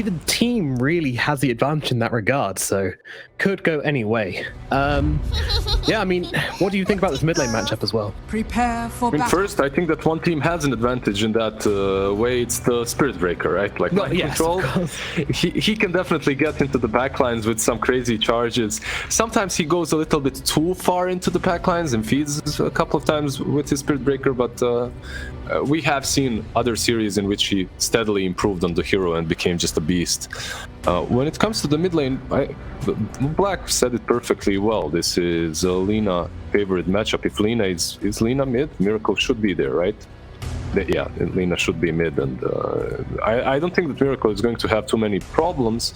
neither team really has the advantage in that regard, so could go any way. Yeah, I mean, what do you think about this mid lane matchup as well? Prepare for I mean, first, I think that one team has an advantage in that way. It's the Spirit Breaker, right? Like Mind Control, he can definitely get into the backlines with some crazy charges. Sometimes he goes a little bit too far into the backlines and feeds a couple of times with his Spirit Breaker, but we have seen other series in which he steadily improved on the hero and became just a beast. When it comes to the mid lane, Black said it perfectly well. This is Lina favorite matchup. If Lina is Lina mid, Miracle should be there, right? Yeah, Lina should be mid, and I don't think that Miracle is going to have too many problems,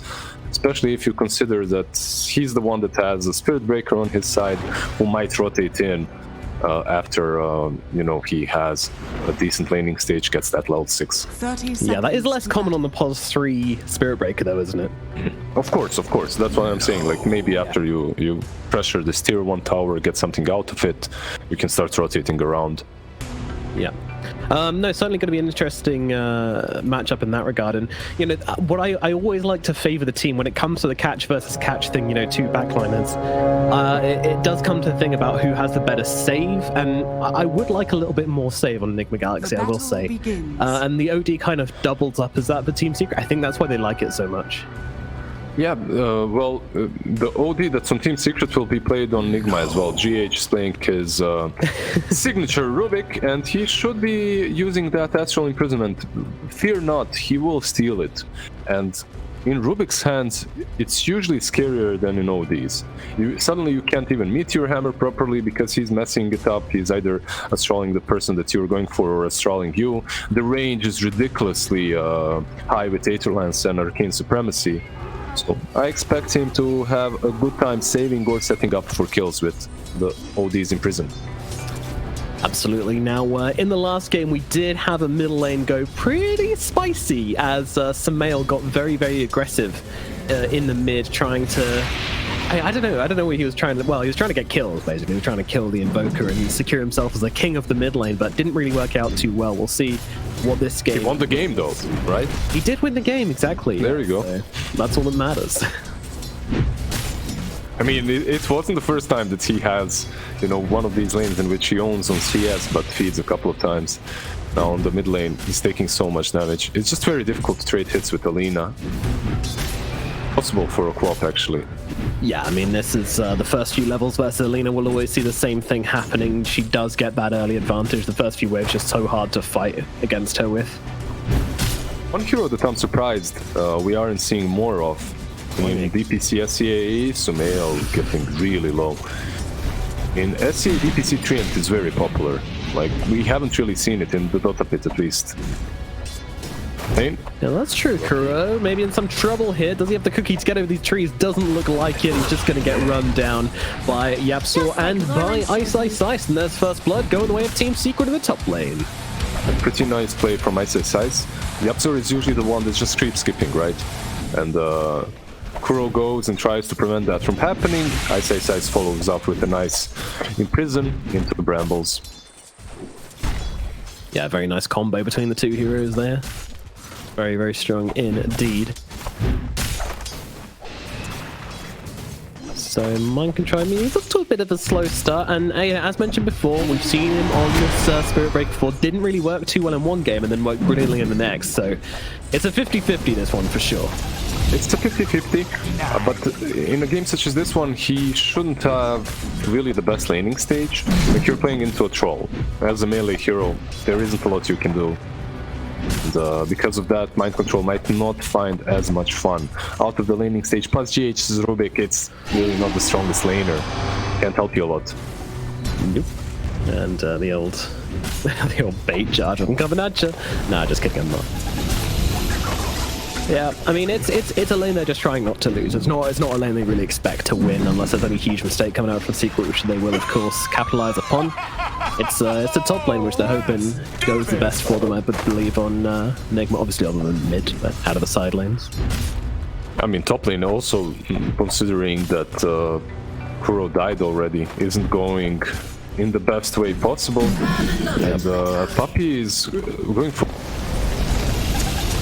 especially if you consider that he's the one that has a Spirit Breaker on his side who might rotate in after he has a decent laning stage, gets that level 6. Yeah, that is less common on the POS 3 Spirit Breaker though, isn't it? Of course, that's what I'm saying. Like, maybe after you pressure this tier 1 tower, get something out of it, you can start rotating around. Yeah. No, certainly going to be an interesting matchup in that regard. And, what I always like to favor the team when it comes to the catch versus catch thing, two backliners. It does come to the thing about who has the better save, and I would like a little bit more save on Enigma Galaxy, I will say. And the OD kind of doubles up as that for Team Secret. I think that's why they like it so much. Yeah, the OD that's on Team Secret will be played on Nigma as well. GH is playing his signature Rubik, and he should be using that Astral Imprisonment. Fear not, he will steal it. And in Rubik's hands, it's usually scarier than in ODs. Suddenly you can't even meet your hammer properly because he's messing it up. He's either astraling the person that you're going for or astraling you. The range is ridiculously high with Aether Lance and Arcane Supremacy. So I expect him to have a good time saving or setting up for kills with the ODs in prison. Absolutely. Now, in the last game, we did have a middle lane go pretty spicy as Samael got very, very aggressive in the mid, trying to... I don't know what he was trying to... Well, he was trying to get kills, basically. He was trying to kill the Invoker and secure himself as the king of the mid lane, but didn't really work out too well. We'll see what this game... He won the game, though, right? He did win the game, exactly. There you go. So that's all that matters. I mean, it wasn't the first time that he has, one of these lanes in which he owns on CS, but feeds a couple of times. Now on the mid lane, he's taking so much damage. It's just very difficult to trade hits with Lina. Possible for a co-op, actually. Yeah, I mean, this is the first few levels versus Lina. We'll always see the same thing happening. She does get that early advantage. The first few waves just so hard to fight against her with. One hero that I'm surprised we aren't seeing more of in DPC SEA, Sumail getting really low. In SEA, DPC Treant is very popular. Like, we haven't really seen it in the Dota pit, at least. Hey? Yeah, that's true, Kuro. Maybe in some trouble here. Does he have the cookie to get over these trees? Doesn't look like it. He's just going to get run down by Yapsor and by Ice. And there's first blood going the way of Team Secret in the top lane. A pretty nice play from Ice. Yapsor is usually the one that's just creep skipping, right? And Kuro goes and tries to prevent that from happening. Ice follows up with a nice imprison into the brambles. Yeah, very nice combo between the two heroes there. Very, very strong indeed. So Mind Control, I mean, he's up to a bit of a slow start, and as mentioned before, we've seen him on this Spirit Break before. Didn't really work too well in one game and then worked brilliantly in the next, so it's a 50-50 this one for sure. It's a 50-50, but in a game such as this one, he shouldn't have really the best laning stage. Like, you're playing into a troll. As a melee hero, there isn't a lot you can do. And because of that, Mind Control might not find as much fun out of the laning stage. Plus GH's Rubik, it's really not the strongest laner. Can't help you a lot. Nope. And the old bait charge on coming at you. Nah, just kidding, I'm not. Yeah, I mean, it's a lane they're just trying not to lose. It's not a lane they really expect to win unless there's any huge mistake coming out from Secret, which they will, of course, capitalize upon. It's a top lane which they're hoping goes the best for them, I would believe, on Nigma, obviously other than mid, but out of the side lanes. I mean, top lane also, considering that Kuro died already, isn't going in the best way possible. And Puppy is going for...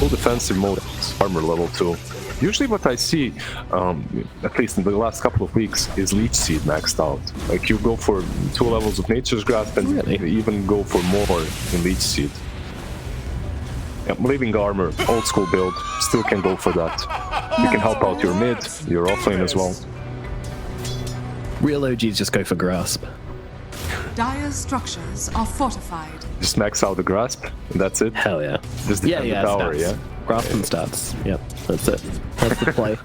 full defensive mode, armor level 2. Usually what I see, at least in the last couple of weeks, is Leech Seed maxed out. Like you go for 2 levels of Nature's Grasp and even go for more in Leech Seed. Yeah, Living Armor, old school build, still can go for that. You can help out your mid, your offlane as well. Real OGs just go for Grasp. Dire's structures are fortified. Just max out the Grasp, and that's it. Hell yeah. Just defend the tower, stats. yeah? Grasp and stats. Yep, that's it. That's the play.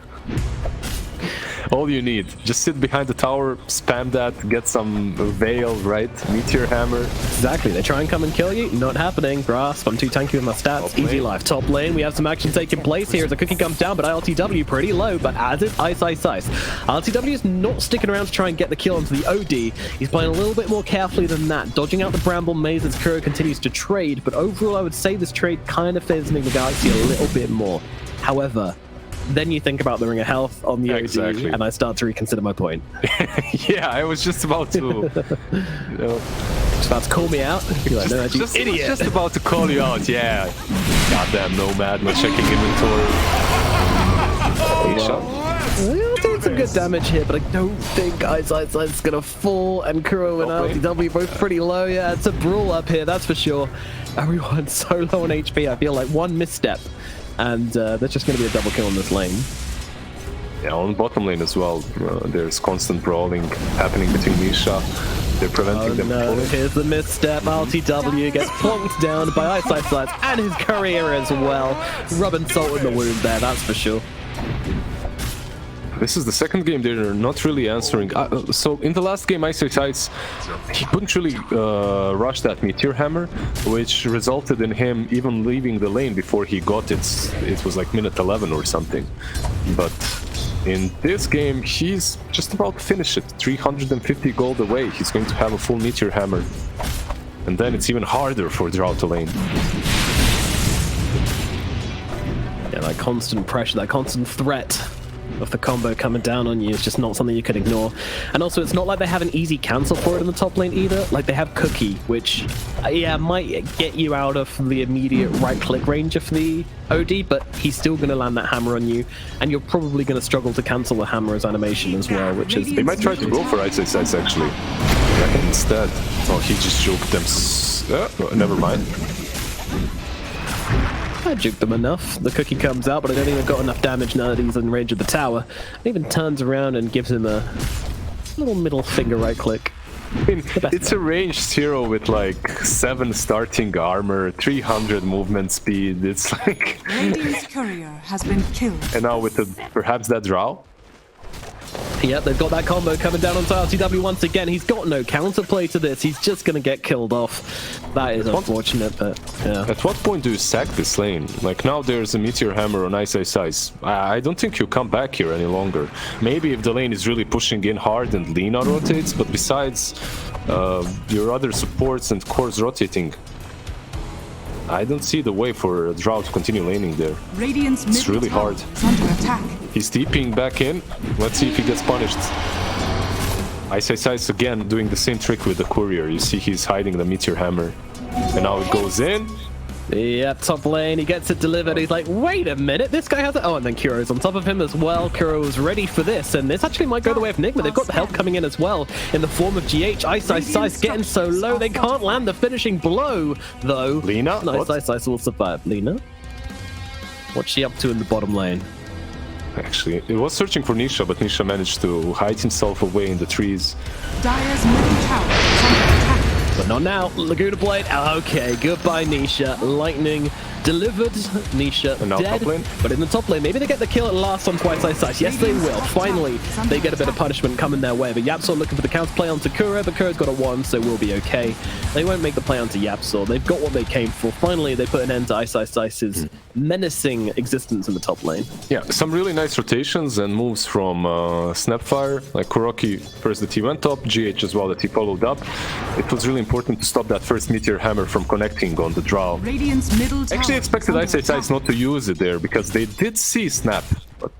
All you need, just sit behind the tower, spam that, get some Veil, right? Meteor Hammer. Exactly, they try and come and kill you. Not happening. Grasp, I'm too tanky with my stats. Easy life. Top lane, we have some action taking place here as the cookie comes down, but ILTW pretty low, but as is Ice. ILTW is not sticking around to try and get the kill onto the OD. He's playing a little bit more carefully than that, dodging out the Bramble Maze as Kuro continues to trade, but overall I would say this trade kind of favors the Galaxy a little bit more. However, then you think about the Ring of Health on the OD, and I start to reconsider my point. Yeah, I was just about to... Just about to call me out? You're like, no, just idiot. Just about to call you out, yeah. Goddamn Nomad, we're checking inventory. We'll do some good damage here, but I don't think Ice is gonna fall, and Kuro and LTW both pretty low. Yeah, it's a brawl up here, that's for sure. Everyone's so low on HP, I feel like one misstep. And there's just going to be a double kill on this lane. Yeah, on bottom lane as well. There's constant brawling happening between Nisha. They're preventing them from pulling. Here's the misstep. LTW gets plonked down by Ice and his career as well. Rubbing salt in the wound there, that's for sure. This is the second game they're not really answering. So in the last game, Ice, he couldn't really rush that Meteor Hammer, which resulted in him even leaving the lane before he got it. It was like minute 11 or something. But in this game, he's just about to finish it. 350 gold away. He's going to have a full Meteor Hammer. And then it's even harder for Drow to lane. Yeah, that constant pressure, that constant threat of the combo coming down on you is just not something you can ignore. And also, it's not like they have an easy cancel for it in the top lane either. Like, they have Cookie, which, yeah, might get you out of the immediate right-click range of the OD, but he's still going to land that hammer on you, and you're probably going to struggle to cancel the hammer's animation as well, which is... They might try to go for Ice, actually. Instead. Oh, he just juked them. Never mind. I juked them enough. The Cookie comes out, but I don't think they've got enough damage now that he's in range of the tower. It even turns around and gives him a little middle finger right click. I mean, it's a ranged hero with like 7 starting armor, 300 movement speed. It's like... Radiant's courier has been killed. And now with perhaps that Drow? Yep, they've got that combo coming down onto LTW once again. He's got no counterplay to this. He's just going to get killed off. That is unfortunate, but yeah. At what point do you sack this lane? Like, now there's a Meteor Hammer on Ice. I don't think you come back here any longer. Maybe if the lane is really pushing in hard and Lina rotates, but besides your other supports and cores rotating, I don't see the way for Drow to continue laning there. It's really hard. Under attack. He's TPing back in. Let's see if he gets punished. Ice again doing the same trick with the courier. You see he's hiding the Meteor Hammer. And now it goes in. Yeah, top lane, he gets it delivered. He's like, wait a minute, this guy has it. Oh, and then Kuro's on top of him as well. Kuro's ready for this, and this actually might go the way of Nigma. They've got the help coming in as well in the form of GH. Ice getting so low, they can't land the finishing blow, though. Lina? Ice will survive. Lina? What's she up to in the bottom lane? Actually, it was searching for Nisha, but Nisha managed to hide himself away in the trees. Dire's middle tower is under attack. But not now. Laguna Blade. Okay, goodbye, Nisha. Lightning delivered. Nisha and now dead. Top lane. But in the top lane, maybe they get the kill at last on Twice Ice. Yes, they will. Finally, they get a bit of punishment coming their way. But Yapsor looking for the counterplay onto Kuro, but Kuro's got a 1, so we'll be okay. They won't make the play onto Yapsor. They've got what they came for. Finally, they put an end to Ice's menacing existence in the top lane. Yeah, some really nice rotations and moves from Snapfire. Like Kuroki first that he went up, GH as well that he followed up. It was really important to stop that first Meteor Hammer from connecting on the Drow. Radiant's middle tower Actually expected Ice not to use it there because they did see Snap. But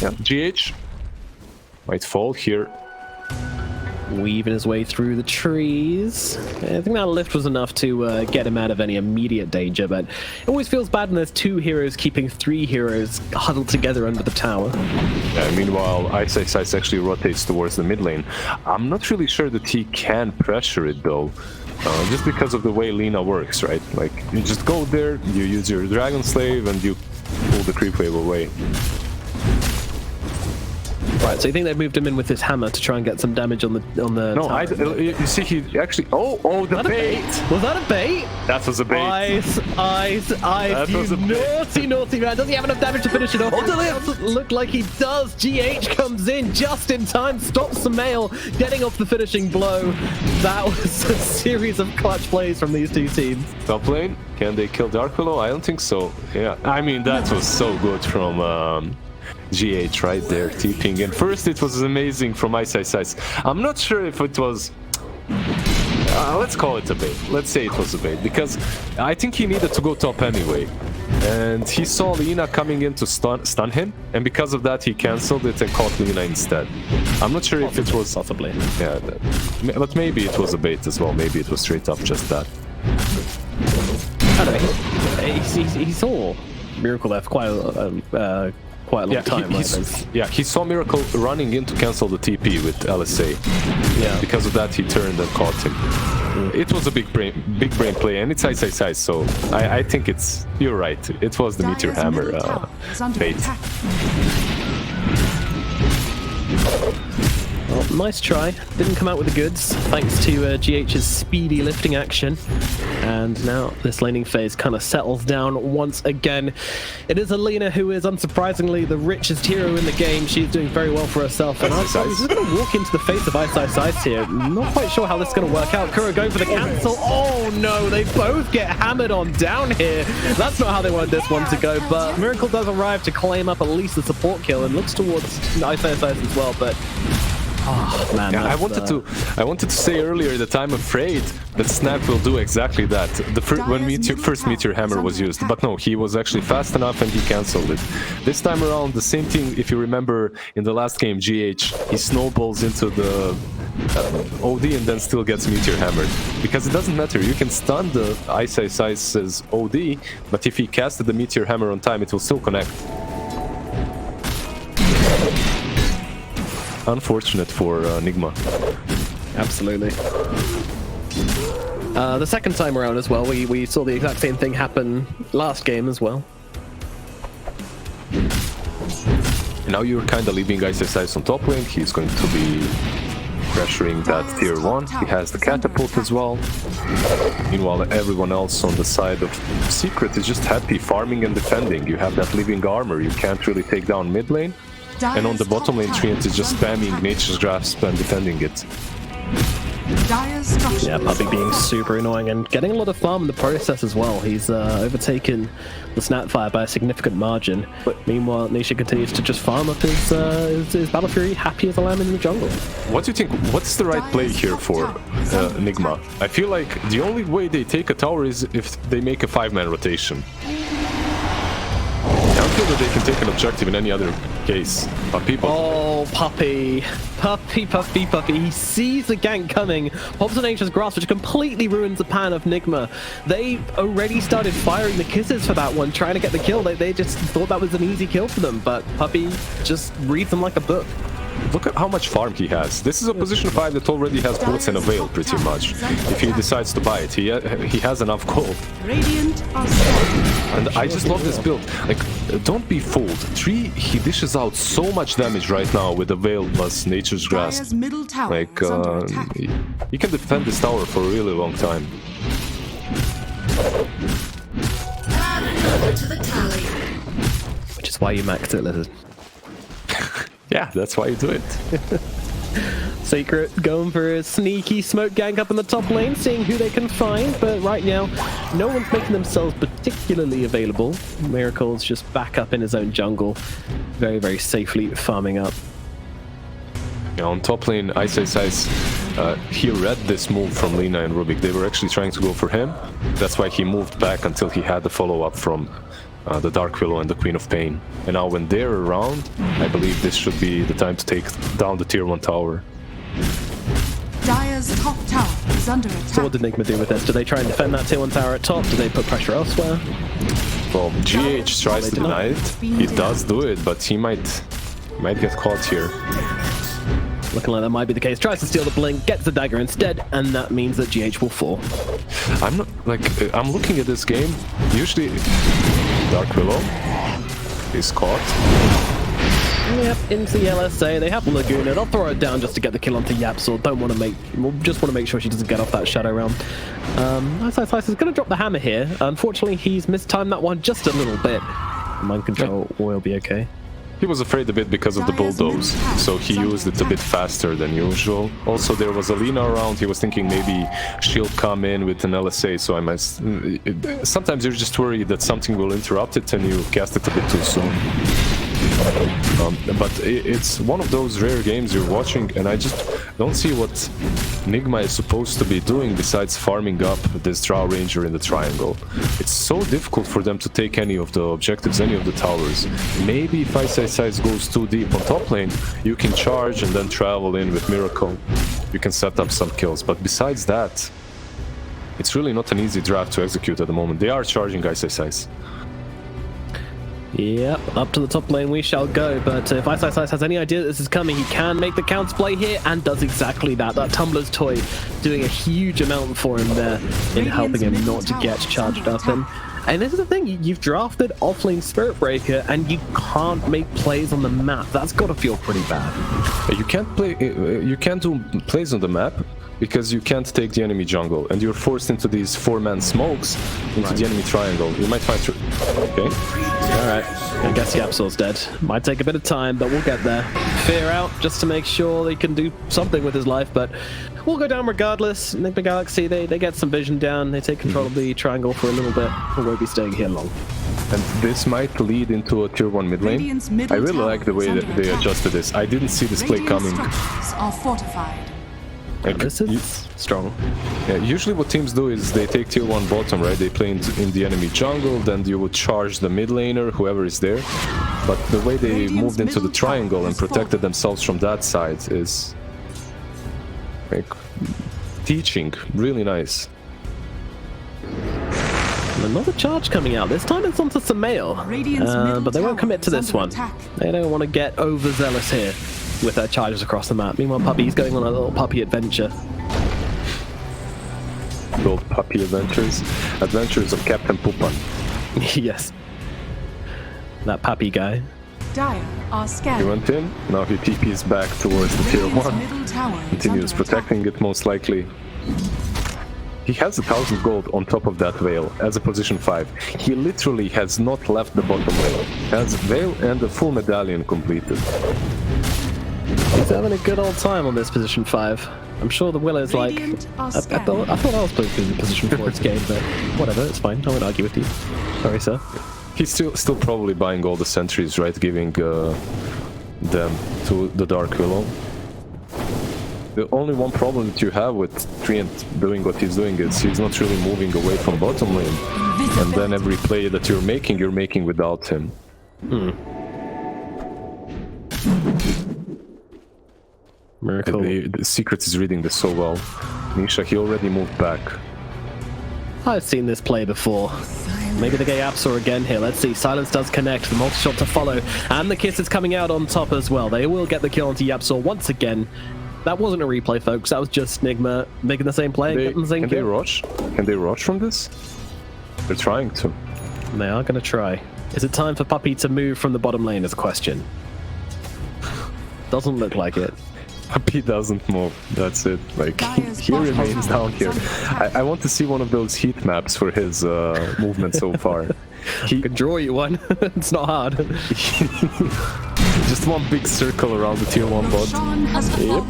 yeah, GH might fall here. weaving his way through the trees. I think that lift was enough to get him out of any immediate danger, but it always feels bad when there's 2 heroes keeping 3 heroes huddled together under the tower. Yeah, meanwhile, Ice actually rotates towards the mid lane. I'm not really sure that he can pressure it though. Just because of the way Lina works, right? Like, you just go there, you use your Dragon Slave, and you pull the creep wave away. Right, so you think they moved him in with his hammer to try and get some damage on the No, you see, he actually... Oh, the bait! Was that a bait? That was a bait. Ice, That you was a bait. naughty man. Does he have enough damage to finish it off? Oh, doesn't look like he does. GH comes in just in time, stops the mail, getting off the finishing blow. That was a series of clutch plays from these 2 teams. Top lane, can they kill Dark Willow? I don't think so. Yeah, I mean, that was so good from... GH right there, TPing. And first it was amazing from Ice. I'm not sure if it was... let's call it a bait. Let's say it was a bait, because I think he needed to go top anyway. And he saw Lina coming in to stun him, and because of that he cancelled it and caught Lina instead. I'm not sure if it was... Possibly. Yeah, but maybe it was a bait as well. Maybe it was straight up just that. I don't know. He saw Miracle there for quite a long time. He saw Miracle running in to cancel the TP with LSA. Yeah. Because of that, he turned and caught him. It was a big brain play, and it's Ice. So I think it's... You're right. It was the Meteor Hammer bait. Well, nice try. Didn't come out with the goods, thanks to GH's speedy lifting action. And now this laning phase kind of settles down once again. It is Lina who is unsurprisingly the richest hero in the game. She's doing very well for herself. And Ice is going to walk into the face of Ice here. Not quite sure how this is going to work out. Kuro going for the cancel. Oh no, they both get hammered on down here. That's not how they wanted this one to go. But Miracle does arrive to claim up at least the support kill and looks towards Ice as well. But oh man, yeah, I wanted to say earlier that I'm afraid that Snap will do exactly that. When first Meteor Hammer was used, but no, he was actually fast enough and he cancelled it. This time around, the same thing. If you remember in the last game, GH, he snowballs into the OD and then still gets Meteor Hammered, because it doesn't matter. You can stun the Ice's OD, but if he casted the Meteor Hammer on time, it will still connect. Unfortunate for Nigma. Absolutely. The second time around as well, we saw the exact same thing happen last game as well. Now you're kind of leaving Ice on top lane. He's going to be pressuring that tier 1. He has the catapult as well. Meanwhile, everyone else on the side of Secret is just happy farming and defending. You have that living armor. You can't really take down mid lane. And on the bottom lane, Treant is just spamming Nature's Grasp and defending it. Yeah, Puppy being super annoying and getting a lot of farm in the process as well. He's overtaken the Snapfire by a significant margin. But meanwhile, Nisha continues to just farm up his Battle Fury, happy as a lamb in the jungle. What do you think? What's the right play here for Nigma? I feel like the only way they take a tower is if they make a 5-man rotation. I don't feel that they can take an objective in any other case. Oh, Puppy. He sees the gank coming, pops an Nature's Grasp, which completely ruins the plan of Nigma. They already started firing the kisses for that one, trying to get the kill. They just thought that was an easy kill for them, but Puppy just reads them like a book. Look at how much farm he has. This is a position 5 that already has bullets and a veil, pretty much. If he decides to buy it, he has enough gold. And I just love this build. Like, don't be fooled. Tree, he dishes out so much damage right now with the veil plus Nature's Grasp. Like, he can defend this tower for a really long time. Which is why you maxed it, Lizard. Yeah, that's why you do it. Secret going for a sneaky smoke gank up in the top lane, seeing who they can find, but right now, no one's making themselves particularly available. Miracle's just back up in his own jungle, very, very safely farming up. Yeah, on top lane, Ice, he read this move from Lina and Rubik. They were actually trying to go for him. That's why he moved back until he had the follow-up from the Dark Willow and the Queen of Pain. And now when they're around, I believe this should be the time to take down the tier 1 tower. Dire's top tower is under attack. So what did Enigma do with this? Do they try and defend that tier 1 tower at top? Do they put pressure elsewhere? Well, GH tries to deny it. He does do it, but he might get caught here. Looking like that might be the case. Tries to steal the blink, gets the dagger instead, and that means that GH will fall. I'm not I'm looking at this game. Usually, Dark Willow is caught. Yep, into the LSA. They have Laguna. They'll throw it down just to get the kill onto Yapsor. Just want to make sure she doesn't get off that Shadow Realm. Slice is going to drop the hammer here. Unfortunately, he's mistimed that one just a little bit. Mind control will be okay. He was afraid a bit because of the bulldoze, so he used it a bit faster than usual. Also, there was a Lina around. He was thinking maybe she'll come in with an LSA, so I must... Sometimes you're just worried that something will interrupt it and you cast it a bit too soon. But it's one of those rare games you're watching, and I just don't see what Nigma is supposed to be doing besides farming up this Drow Ranger in the triangle. It's so difficult for them to take any of the objectives, any of the towers. Maybe if Size goes too deep on top lane, you can charge and then travel in with Miracle. You can set up some kills, but besides that, it's really not an easy draft to execute at the moment. They are charging Size. Yep, up to the top lane we shall go, but if Ice has any idea that this is coming, he can make the counterplay here and does exactly that. That Tumbler's Toy doing a huge amount for him there in helping him not to get charged up. And this is the thing, you've drafted offlane Spirit Breaker and you can't make plays on the map. That's got to feel pretty bad. You can't do plays on the map because you can't take the enemy jungle, and you're forced into these 4-man smokes into the enemy triangle. You might find through. Okay. Alright, I guess Yapsor's dead. Might take a bit of time, but we'll get there. Fear out, just to make sure they can do something with his life, but we'll go down regardless. Enigma Galaxy, they get some vision down, they take control of the triangle for a little bit. We won't be staying here long. And this might lead into a tier 1 mid lane. I really like the way that they adjusted this. I didn't see this play coming. Are fortified. Like, this is strong. Yeah, usually what teams do is they take tier 1 bottom, right? They play in the enemy jungle, then you would charge the mid laner, whoever is there. But the way they moved into the triangle and protected themselves from that side is like teaching, really nice. Another charge coming out. This time it's onto Samael, but they won't commit to this one. They don't want to get overzealous here with their charges across the map. Meanwhile, Puppy's going on a little puppy adventure. Little puppy adventures of Captain Pupan. Yes, that puppy guy. Dire are scared. He went in. Now he TP's back towards the tier 1. Continues protecting it most likely. He has 1,000 gold on top of that Veil as a position 5. He literally has not left the bottom lane. Has Veil and the full medallion completed. He's having a good old time on this position 5. I'm sure the Willow's like... I thought I was playing in position 4 this game, but whatever, it's fine. I won't argue with you. Sorry, sir. He's still probably buying all the sentries, right? Giving them to the Dark Willow. The only one problem that you have with Treant doing what he's doing is he's not really moving away from bottom lane. And then every play that you're making without him. Miracle. The Secret is reading this so well. Nisha, he already moved back. I've seen this play before. Maybe they get Yapsor again here. Let's see. Silence does connect. The multi-shot to follow. And the kiss is coming out on top as well. They will get the kill onto Yapsor once again. That wasn't a replay, folks. That was just Nigma making the same play and getting the same kill. Can they rush? Can they rush from this? They're trying to. They are going to try. Is it time for Puppy to move from the bottom lane is a question. Doesn't look like it. Puppy doesn't move. That's it. Like, he remains down here. I want to see one of those heat maps for his movement so far. He can draw you one. It's not hard. Just one big circle around the tier 1 bot. Yep.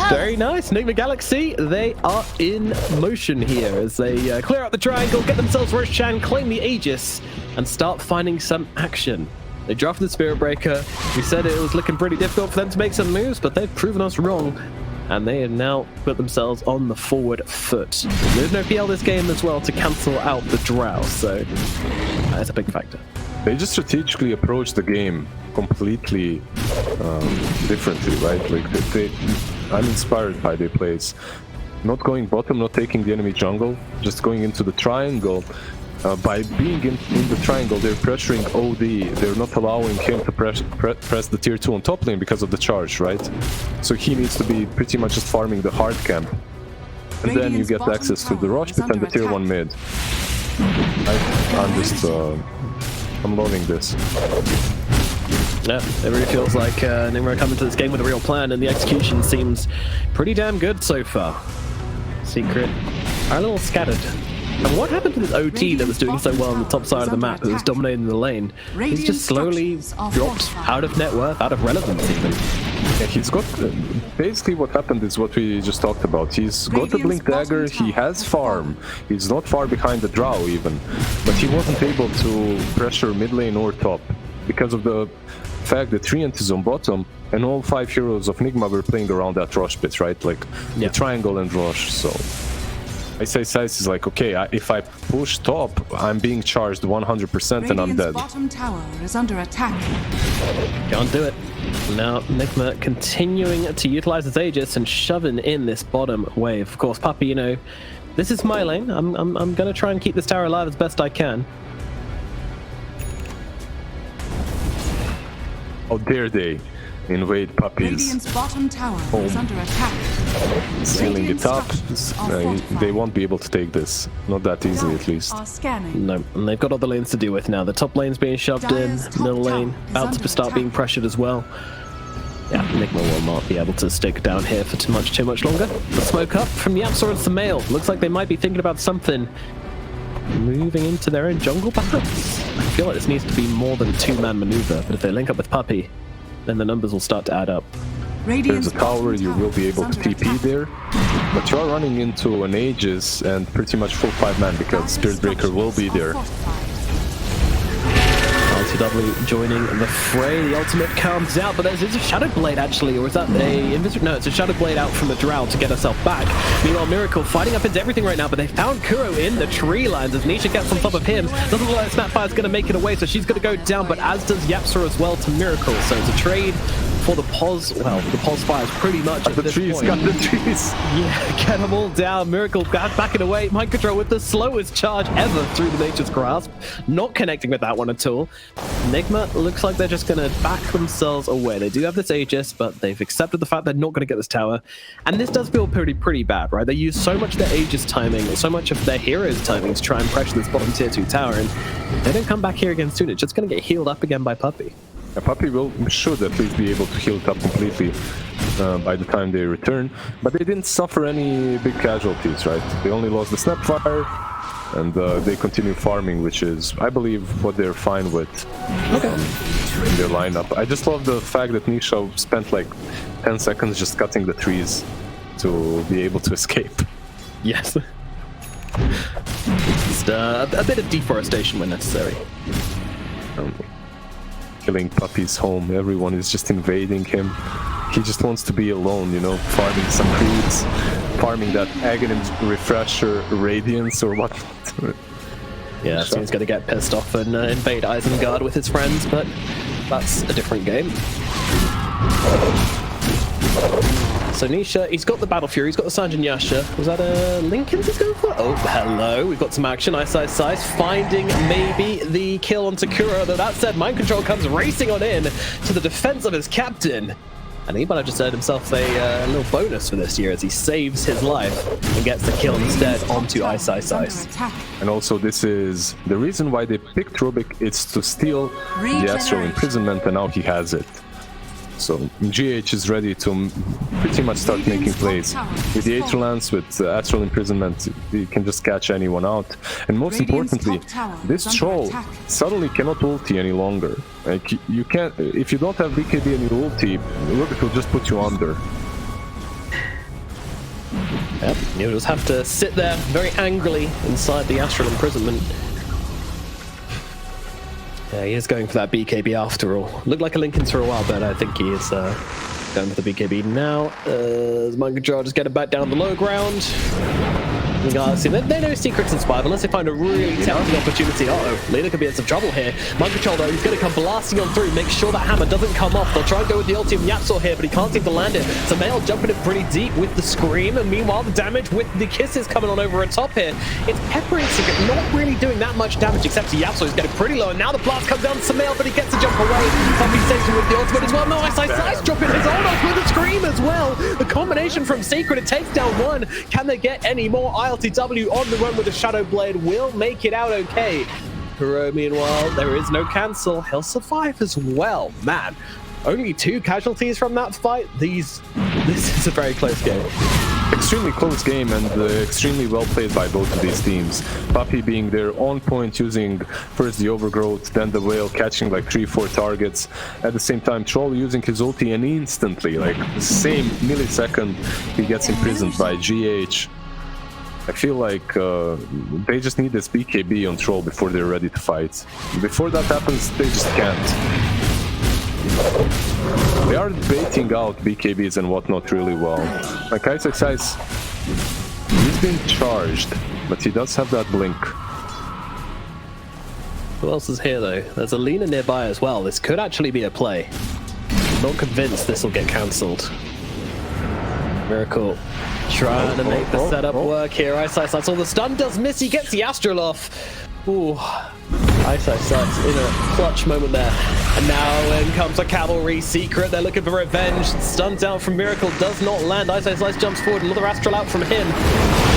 Very nice. Enigma Galaxy, they are in motion here as they clear out the triangle, get themselves Roshan, claim the Aegis, and start finding some action. They drafted the Spirit Breaker. We said it was looking pretty difficult for them to make some moves, but they've proven us wrong. And they have now put themselves on the forward foot. There's no PL this game as well to cancel out the Drow, so that's a big factor. They just strategically approach the game completely differently, right? Like I'm inspired by their plays. Not going bottom, not taking the enemy jungle, just going into the triangle. By being in the triangle, they're pressuring OD. They're not allowing him to press the tier 2 on top lane because of the charge, right? So he needs to be pretty much just farming the hard camp. And then you get access to the Rosh pit and the tier 1 mid. I'm loving this. Yeah, it really feels like Nimra coming to this game with a real plan, and the execution seems pretty damn good so far. Secret are a little scattered. And what happened to this OT that was doing so well on the top side of the map, that was dominating the lane? He's just slowly dropped out of net worth, out of relevance even. Yeah, he's got... basically what happened is what we just talked about. He's got the Blink Dagger, he has farm. He's not far behind the Drow even. But he wasn't able to pressure mid lane or top because of the fact that Treant is on bottom and all 5 heroes of Nigma were playing around that Rosh pit, right? Like the triangle and Rosh, so... ISIS is like, okay, if I push top, I'm being charged 100% and I'm dead. Bottom tower is under attack. Can't do it. Now Nigma continuing to utilize his Aegis and shoving in this bottom wave. Of course, Puppey, you know, this is my lane. I'm gonna try and keep this tower alive as best I can. How dare they invade Puppey's bottom tower is under attack. Sealing it up. They won't be able to take this. Not that easily, at least. No, and they've got other lanes to deal with now. The top lane's being shoved in, middle lane about to start being pressured as well. Yeah, Nigma will not be able to stick down here for too much longer. The smoke up from the Absol and Samael. Looks like they might be thinking about something. Moving into their own jungle, perhaps? I feel like this needs to be more than a two-man maneuver, but if they link up with Puppey, then the numbers will start to add up. There's a tower, you will be able to TP there, but you're running into an Aegis and pretty much full 5-man because Spirit Breaker will be there. LTW joining the fray, the ultimate comes out, but there's a Shadow Blade actually, or is that a Invisible? No, it's a Shadow Blade out from the Drow to get herself back. Meanwhile, Miracle fighting up into everything right now, but they found Kuro in the tree lines as Nisha gets on top of him. Doesn't look like Snapfire's going to make it away, so she's going to go down, but as does Yapsura as well to Miracle, so it's a trade for the Pos. Well, the Pos fires pretty much at this point. Got the trees. Yeah, get them all down. Miracle backing away. Mind Control with the slowest charge ever through the Nature's Grasp. Not connecting with that one at all. Nigma looks like they're just going to back themselves away. They do have this Aegis, but they've accepted the fact they're not going to get this tower. And this does feel pretty bad, right? They use so much of their Aegis timing, so much of their heroes timing to try and pressure this bottom tier 2 tower, and they don't come back here again soon. It's just going to get healed up again by Puppey. Puppey should at least be able to heal it up completely by the time they return, but they didn't suffer any big casualties, right? They only lost the Snapfire, and they continue farming, which is, I believe, what they're fine with in their lineup. I just love the fact that Nisha spent like 10 seconds just cutting the trees to be able to escape. Yes. Just a bit of deforestation when necessary. Killing Puppey's home, everyone is just invading him. He just wants to be alone, you know, farming some creeps, farming that Aghanim Refresher Radiance or what. Yeah, so he's going to get pissed off and invade Isengard with his friends, but that's a different game. So Nisha, he's got the Battle Fury, he's got the Sanjin Yasha. Was that a Lincoln he's going for? Oh, hello, we've got some action. Ice, finding maybe the kill on Takura. Though that said, Mind Control comes racing on in to the defense of his captain. And he might have just earned himself a little bonus for this year as he saves his life and gets the kill instead onto Ice. And also this is the reason why they picked Rubik, it's to steal the Astral Imprisonment, and now he has it. So GH is ready to pretty much start making plays. With the Aether Lance, with Astral Imprisonment, he can just catch anyone out. And most importantly, this troll suddenly cannot ulti any longer. Like, you can't, if you don't have BKB and you ulti, Rubik will just put you under. Yep, you'll just have to sit there very angrily inside the Astral Imprisonment. Yeah, he is going for that BKB after all. Looked like a Lincoln for a while, but I think he is going for the BKB now. Mind Control just getting back down the low ground. Galaxy, they know secrets and survival unless they find a really tempting opportunity. Uh-oh, Lina could be in some trouble here. Mind Control though, he's going to come blasting on through, make sure that hammer doesn't come off. They'll try and go with the ultimate Yapsor here, but he can't seem to land it. So Mail jumping in pretty deep with the scream, and meanwhile the damage with the kisses coming on over the top here. It's peppering Secret, not really doing that much damage, except to Yapsor, who's getting pretty low, and now the blast comes down to Samael, but he gets to jump away. Puppy saves him with the ultimate as well. No, Ice dropping his own off with the scream as well. The combination from Secret, it takes down one. Can they get any more? ILTW on the run with a Shadow Blade will make it out okay. Kuro, meanwhile, there is no cancel. He'll survive as well. Man, only 2 casualties from that fight. This is a very close game. Extremely close game and extremely well played by both of these teams. Puppy being there on point, using first the overgrowth, then the whale, catching like 3-4 targets. At the same time, Troll using his ulti, and instantly, like the same millisecond, he gets imprisoned by GH. I feel like they just need this BKB on Troll before they're ready to fight. Before that happens, they just can't. They are baiting out BKBs and whatnot really well. Like Ice, he's been charged, but he does have that blink. Who else is here though? There's a Lina nearby as well. This could actually be a play. I'm not convinced this will get cancelled. Miracle trying to make the setup work here. Ice, all the stun does miss. He gets the Astral off. Ooh. Ice in a clutch moment there. And now in comes a Cavalry Secret. They're looking for revenge. Stun down from Miracle does not land. Ice jumps forward. Another Astral out from him.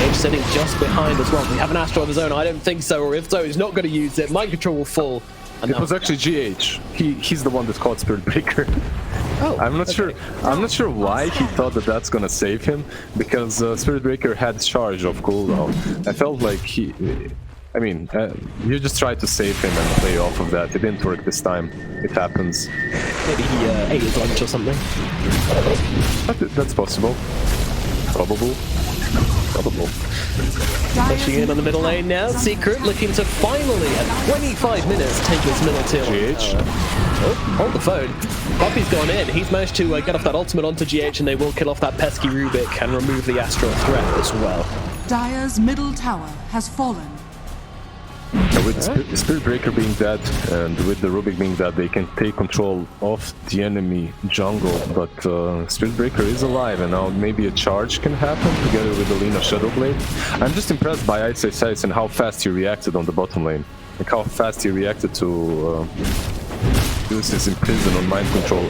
Age sitting just behind as well. We have an Astral of his own. I don't think so. Or if so, he's not going to use it. Mind Control will fall. And it was actually GH. He's the one that caught Spirit Breaker. Oh, I'm not sure why he thought that that's gonna save him, because Spirit Breaker had charge of cooldown. I felt like you just tried to save him and play off of that. It didn't work this time. It happens. Maybe he ate his lunch or something. That's possible. Probable. Pushing in on the middle lane now. Secret looking to finally, at 25 minutes, take this middle tier. GH. Hold the phone. Puppy's gone in. He's managed to get off that ultimate onto GH, and they will kill off that pesky Rubik and remove the Astral threat as well. Dire's middle tower has fallen. With Spirit Breaker being dead and with the Rubik being dead, they can take control of the enemy jungle, but Spirit Breaker is alive, and now maybe a charge can happen together with the Lina Shadow Blade. I'm just impressed by Ice and how fast he reacted on the bottom lane. Like how fast he reacted to use his imprison on Mind Control.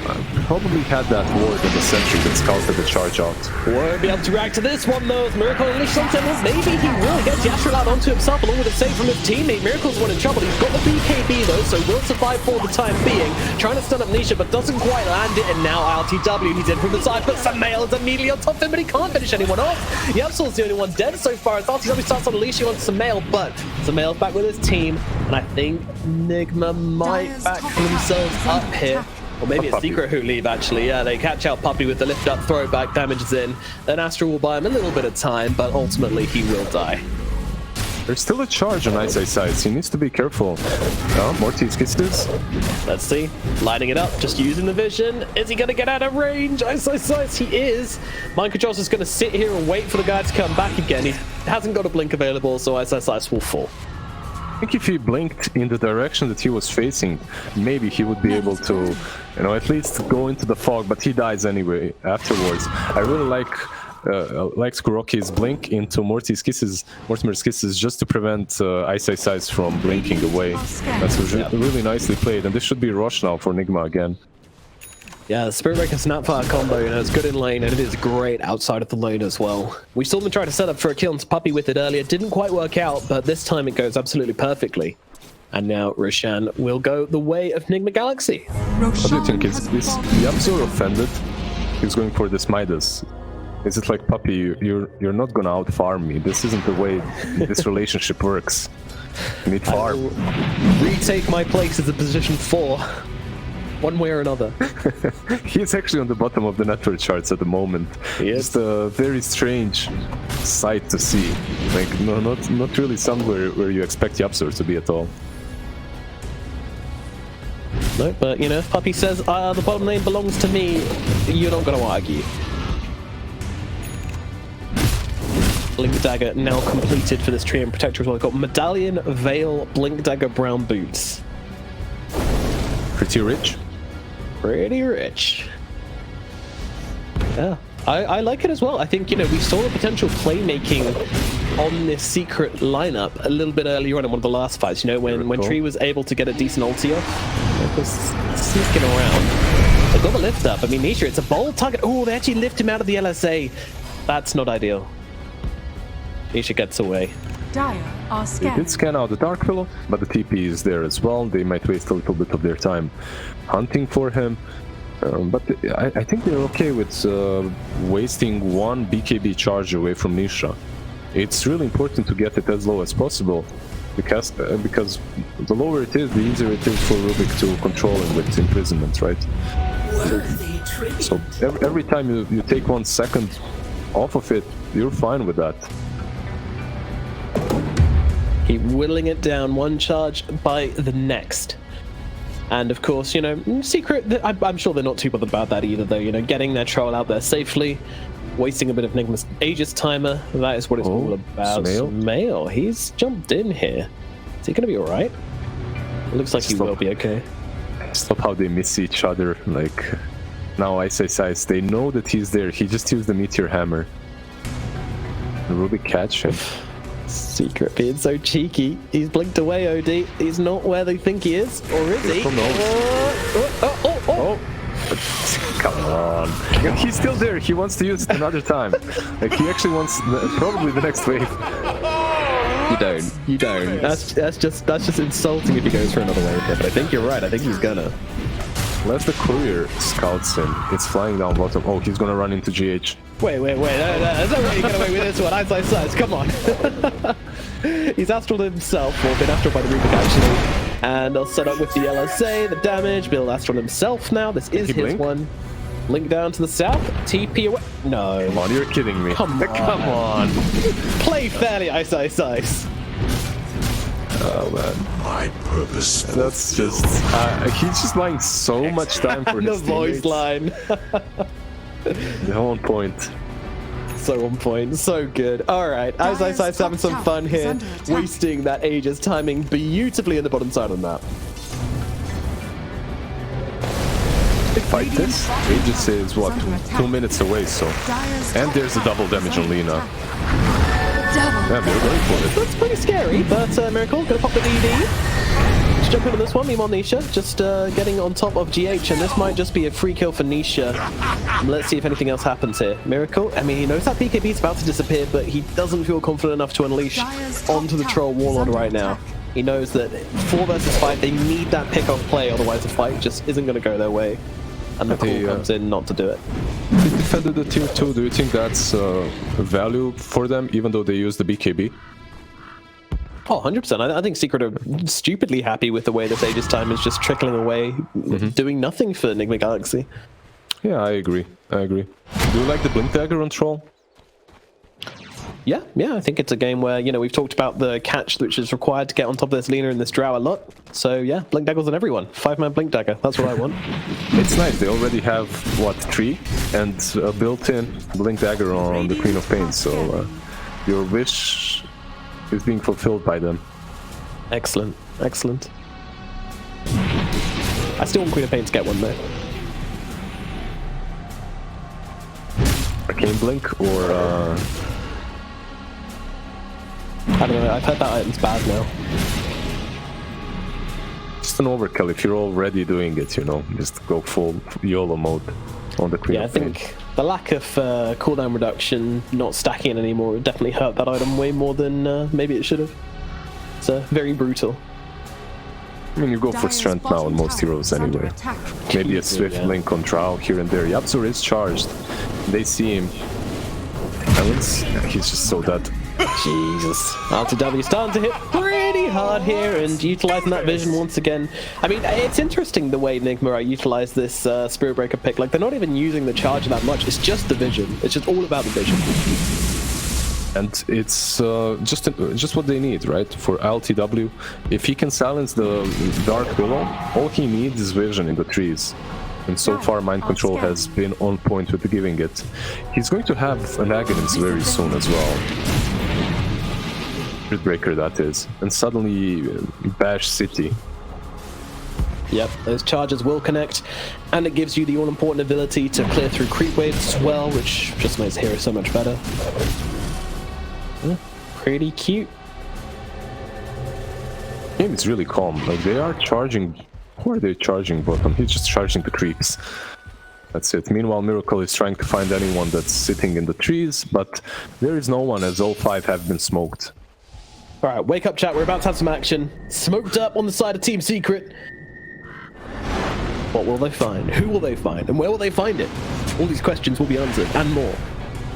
Probably had that ward in the sentry that scouted the charge out. Won't be able to react to this one though. Miracle unleashed on Temples. Maybe he will get the Astral out onto himself along with a save from his teammate. Miracle's one in trouble. He's got the BKB though, so will survive for the time being. Trying to stun up Nisha, but doesn't quite land it. And now ILTW, he's in from the side, but Samael is immediately on top of him, but he can't finish anyone off. Yapsol's the only one dead so far. As ILTW starts on unleashing on Samael, but Samael's back with his team, and I think Nigma might back themselves up here. Or maybe it's Secret who leave, actually. Yeah, they catch out Puppy with the lift up, throw back, damage is in. Then Astral will buy him a little bit of time, but ultimately he will die. There's still a charge on Ice sides. He needs to be careful. Oh, Morty's kisses. Let's see. Lighting it up, just using the vision. Is he going to get out of range? Ice, he is. Mind Control's just going to sit here and wait for the guy to come back again. He hasn't got a blink available, so Ice will fall. I think if he blinked in the direction that he was facing, maybe he would be able to, at least go into the fog, but he dies anyway afterwards. I really like Skuroki's blink into Mortimer's kisses just to prevent Ice from blinking away. That's really nicely played, and this should be rush now for Nigma again. Yeah, the Spirit Breaker Snapfire combo, it's good in lane, and it is great outside of the lane as well. We saw them try to set up for a kill on Puppy with it earlier. Didn't quite work out, but this time it goes absolutely perfectly. And now Roshan will go the way of Nigma Galaxy. What do you think? Is Yapsor offended? He's going for this Midas. Is it like, Puppy, you're not gonna out-farm me. This isn't the way this relationship works. You need farm. Retake my place as a position 4. One way or another. He's actually on the bottom of the network charts at the moment. It's a very strange sight to see. Like, no, not really somewhere where you expect Yapsor to be at all. No, but if Puppy says the bottom lane belongs to me, you're not going to argue. Blink Dagger now completed for this Treant Protector as well. We've got Medallion, Veil, Blink Dagger, Brown Boots. Pretty rich. Pretty rich. Yeah, I like it as well. I think, you know, we saw the potential playmaking on this secret lineup a little bit earlier on in one of the last fights. You know, when Tree was able to get a decent ulti off, it was sneaking around. They got the lift up. I mean, Nisha, it's a bold target. Oh, they actually lift him out of the LSA. That's not ideal. Nisha gets away. Dire are They did scan out the Dark Pillow, but the TP is there as well. They might waste a little bit of their time hunting for him. But I think they're okay with wasting one BKB charge away from Nisha. It's really important to get it as low as possible, because the lower it is, the easier it is for Rubik to control him with imprisonment, right? So every time you take 1 second off of it, you're fine with that. Keep whittling it down one charge by the next. And of course, you know, Secret, I'm sure they're not too bothered about that either, though. You know, getting their troll out there safely, wasting a bit of Nigma's Aegis timer, that is what it's all about. Mail, he's jumped in here. Is he going to be alright? It looks like he will be okay. Stop how they miss each other. Like, now Ice, they know that he's there. He just used the Meteor Hammer. Rubik catch him. Secret being so cheeky. He's blinked away, OD. He's not where they think he is. Or is he? Come on. He's still there. He wants to use it another time. Like, he actually wants probably the next wave. You don't. That's just insulting if he goes for another wave. But I think you're right. I think he's gonna. Unless the courier scouts him. It's flying down bottom. Oh, he's gonna run into GH. Wait. No, there's no way you get away with this one. Ice. Come on. He's astraled himself, or been astraled by the Rubik actually. And they'll set up with the LSA, the damage. Bill astral himself now. This is his one. Link down to the south. TP away. No. Come on, you're kidding me. Come on. Play fairly, Ice. Oh man. My purpose. That's just he's just buying so much time for his the voice line. The whole point. So on point, so good. Alright, Ice having some fun here, wasting that Aegis timing beautifully in the bottom side of the map. They fight this. Aegis is what, 2 minutes away, so. And there's the double damage on Lina. Yeah, they're going for it. That's pretty scary, but Miracle gonna pop the DD. Let's jump into this one. Meanwhile, Nisha just getting on top of GH, and this might just be a free kill for Nisha. Let's see if anything else happens here. Miracle, I mean, he knows that BKB is about to disappear, but he doesn't feel confident enough to unleash onto the troll Warlord right now. He knows that 4 versus 5, they need that pick-off play, otherwise the fight just isn't going to go their way. And the call comes in not to do it. They defended the tier 2. Do you think that's a value for them, even though they use the BKB? Oh, 100%. I think Secret are stupidly happy with the way this Aegis time is just trickling away, doing nothing for Enigma Galaxy. Yeah, I agree. Do you like the Blink Dagger on Troll? Yeah, I think it's a game where, you know, we've talked about the catch which is required to get on top of this Lina and this Drow a lot. So yeah, Blink Daggers on everyone. 5-man Blink Dagger, that's what I want. It's nice, they already have, what, 3? And a built-in Blink Dagger on the Queen of Pain, so your wish is being fulfilled by them. Excellent. I still want Queen of Pain to get one though. Arcane Blink, or I don't know, I've heard that item's bad now. Just an overkill if you're already doing it, you know. Just go full YOLO mode on the Queen of Pain. I think the lack of cooldown reduction, not stacking it anymore, would definitely hurt that item way more than maybe it should have. It's very brutal. I mean, you go for strength now on most heroes anyway. Maybe a Swift Link on Drow here and there. Yapzor is charged. They see him. And he's just so dead. Jesus. RTW starting to hit pretty hard here and utilizing that vision once again. I mean, it's interesting the way Nigma utilize this Spirit Breaker pick. Like, they're not even using the charge that much. It's just the vision. It's just all about the vision. And it's just what they need, right? For LTW, if he can silence the Dark Willow, all he needs is vision in the trees. And so far, Mind Control has been on point with giving it. He's going to have an Aghanim's very soon as well. Spirit Breaker, that is. And suddenly, bash City. Yep, those charges will connect, and it gives you the all-important ability to clear through creep waves as well, which just makes Hero so much better. Pretty cute. Game is really calm. Like, they are charging. Who are they charging bottom? He's just charging the creeps. That's it. Meanwhile, Miracle is trying to find anyone that's sitting in the trees, but there is no one, as all 5 have been smoked. Alright, wake up chat, we're about to have some action. Smoked up on the side of Team Secret. What will they find? Who will they find? And where will they find it? All these questions will be answered, and more,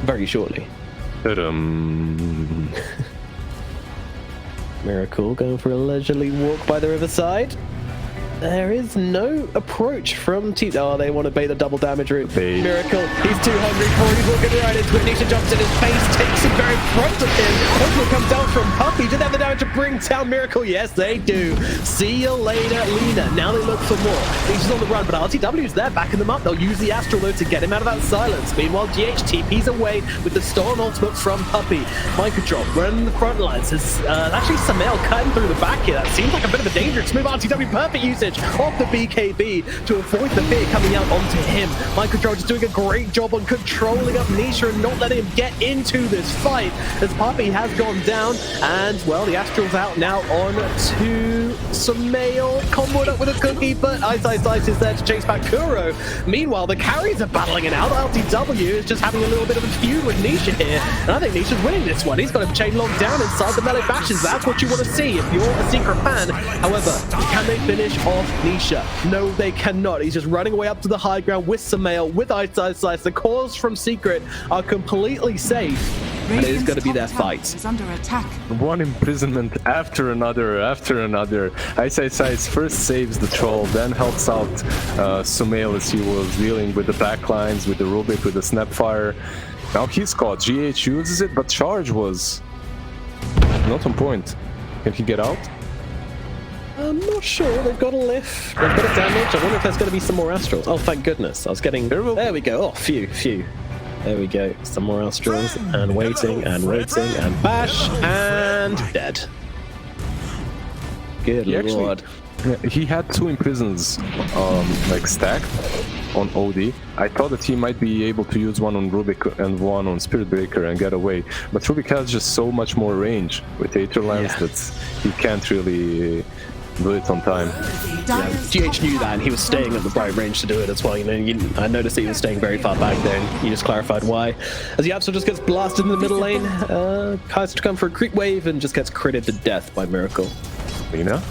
very shortly. Miracle going for a leisurely walk by the riverside. There is no approach from Team. Oh, they want to bait the double damage route. Miracle, he's too hungry for it. He's walking right into it. Nisha jumps in his face, takes him very front of him. Ultimate comes down from Puppy. Do they have the damage to bring down Miracle? Yes, they do. See you later, Lina. Now they look for more. Nisha's on the run, but RTW's there, backing them up. They'll use the Astral though to get him out of that silence. Meanwhile, GH TP's away with the Storm ultimate from Puppy. Microdrop running the front lines. There's actually Samael cutting through the back here. That seems like a bit of a dangerous move. RTW, perfect usage off the BKB to avoid the fear coming out onto him. Microdrop just doing a great job on controlling up Nisha and not letting him get into this fight as Puppy has gone down, and well, the Astral's out now on to Samael, comboed up with a cookie, but Ice is there to chase back Kuro. Meanwhile, the carries are battling it out. LTW is just having a little bit of a feud with Nisha here, and I think Nisha's winning this one. He's got him chain locked down inside the melee bashes. That's what you want to see if you're a Secret fan. However, can they finish off Nisha? No, they cannot. He's just running away up to the high ground with Samael, with Ice. The cores from Secret are completely safe, and it is going to be their fight. Under attack. One imprisonment after another, Ice first saves the troll, then helps out Samael as he was dealing with the backlines, with the Rubik, with the Snapfire. Now he's caught. GH uses it, but charge was not on point. Can he get out? I'm not sure. They've got a lift. They've got a damage. I wonder if there's going to be some more Astrals. Oh, thank goodness. I was getting... There we go. Oh, phew. There we go. Some more Astrals. And waiting, and bash, and dead. Good lord. He had 2 imprisons, like stacked on OD. I thought that he might be able to use one on Rubik and one on Spirit Breaker and get away. But Rubik has just so much more range with Aether Lens that he can't really do it on time. Yeah, GH knew that, and he was staying at the right range to do it as well. I noticed that he was staying very far back there, and he just clarified why. As the Absol just gets blasted in the middle lane, has to come for a creep wave and just gets critted to death by Miracle. Lina?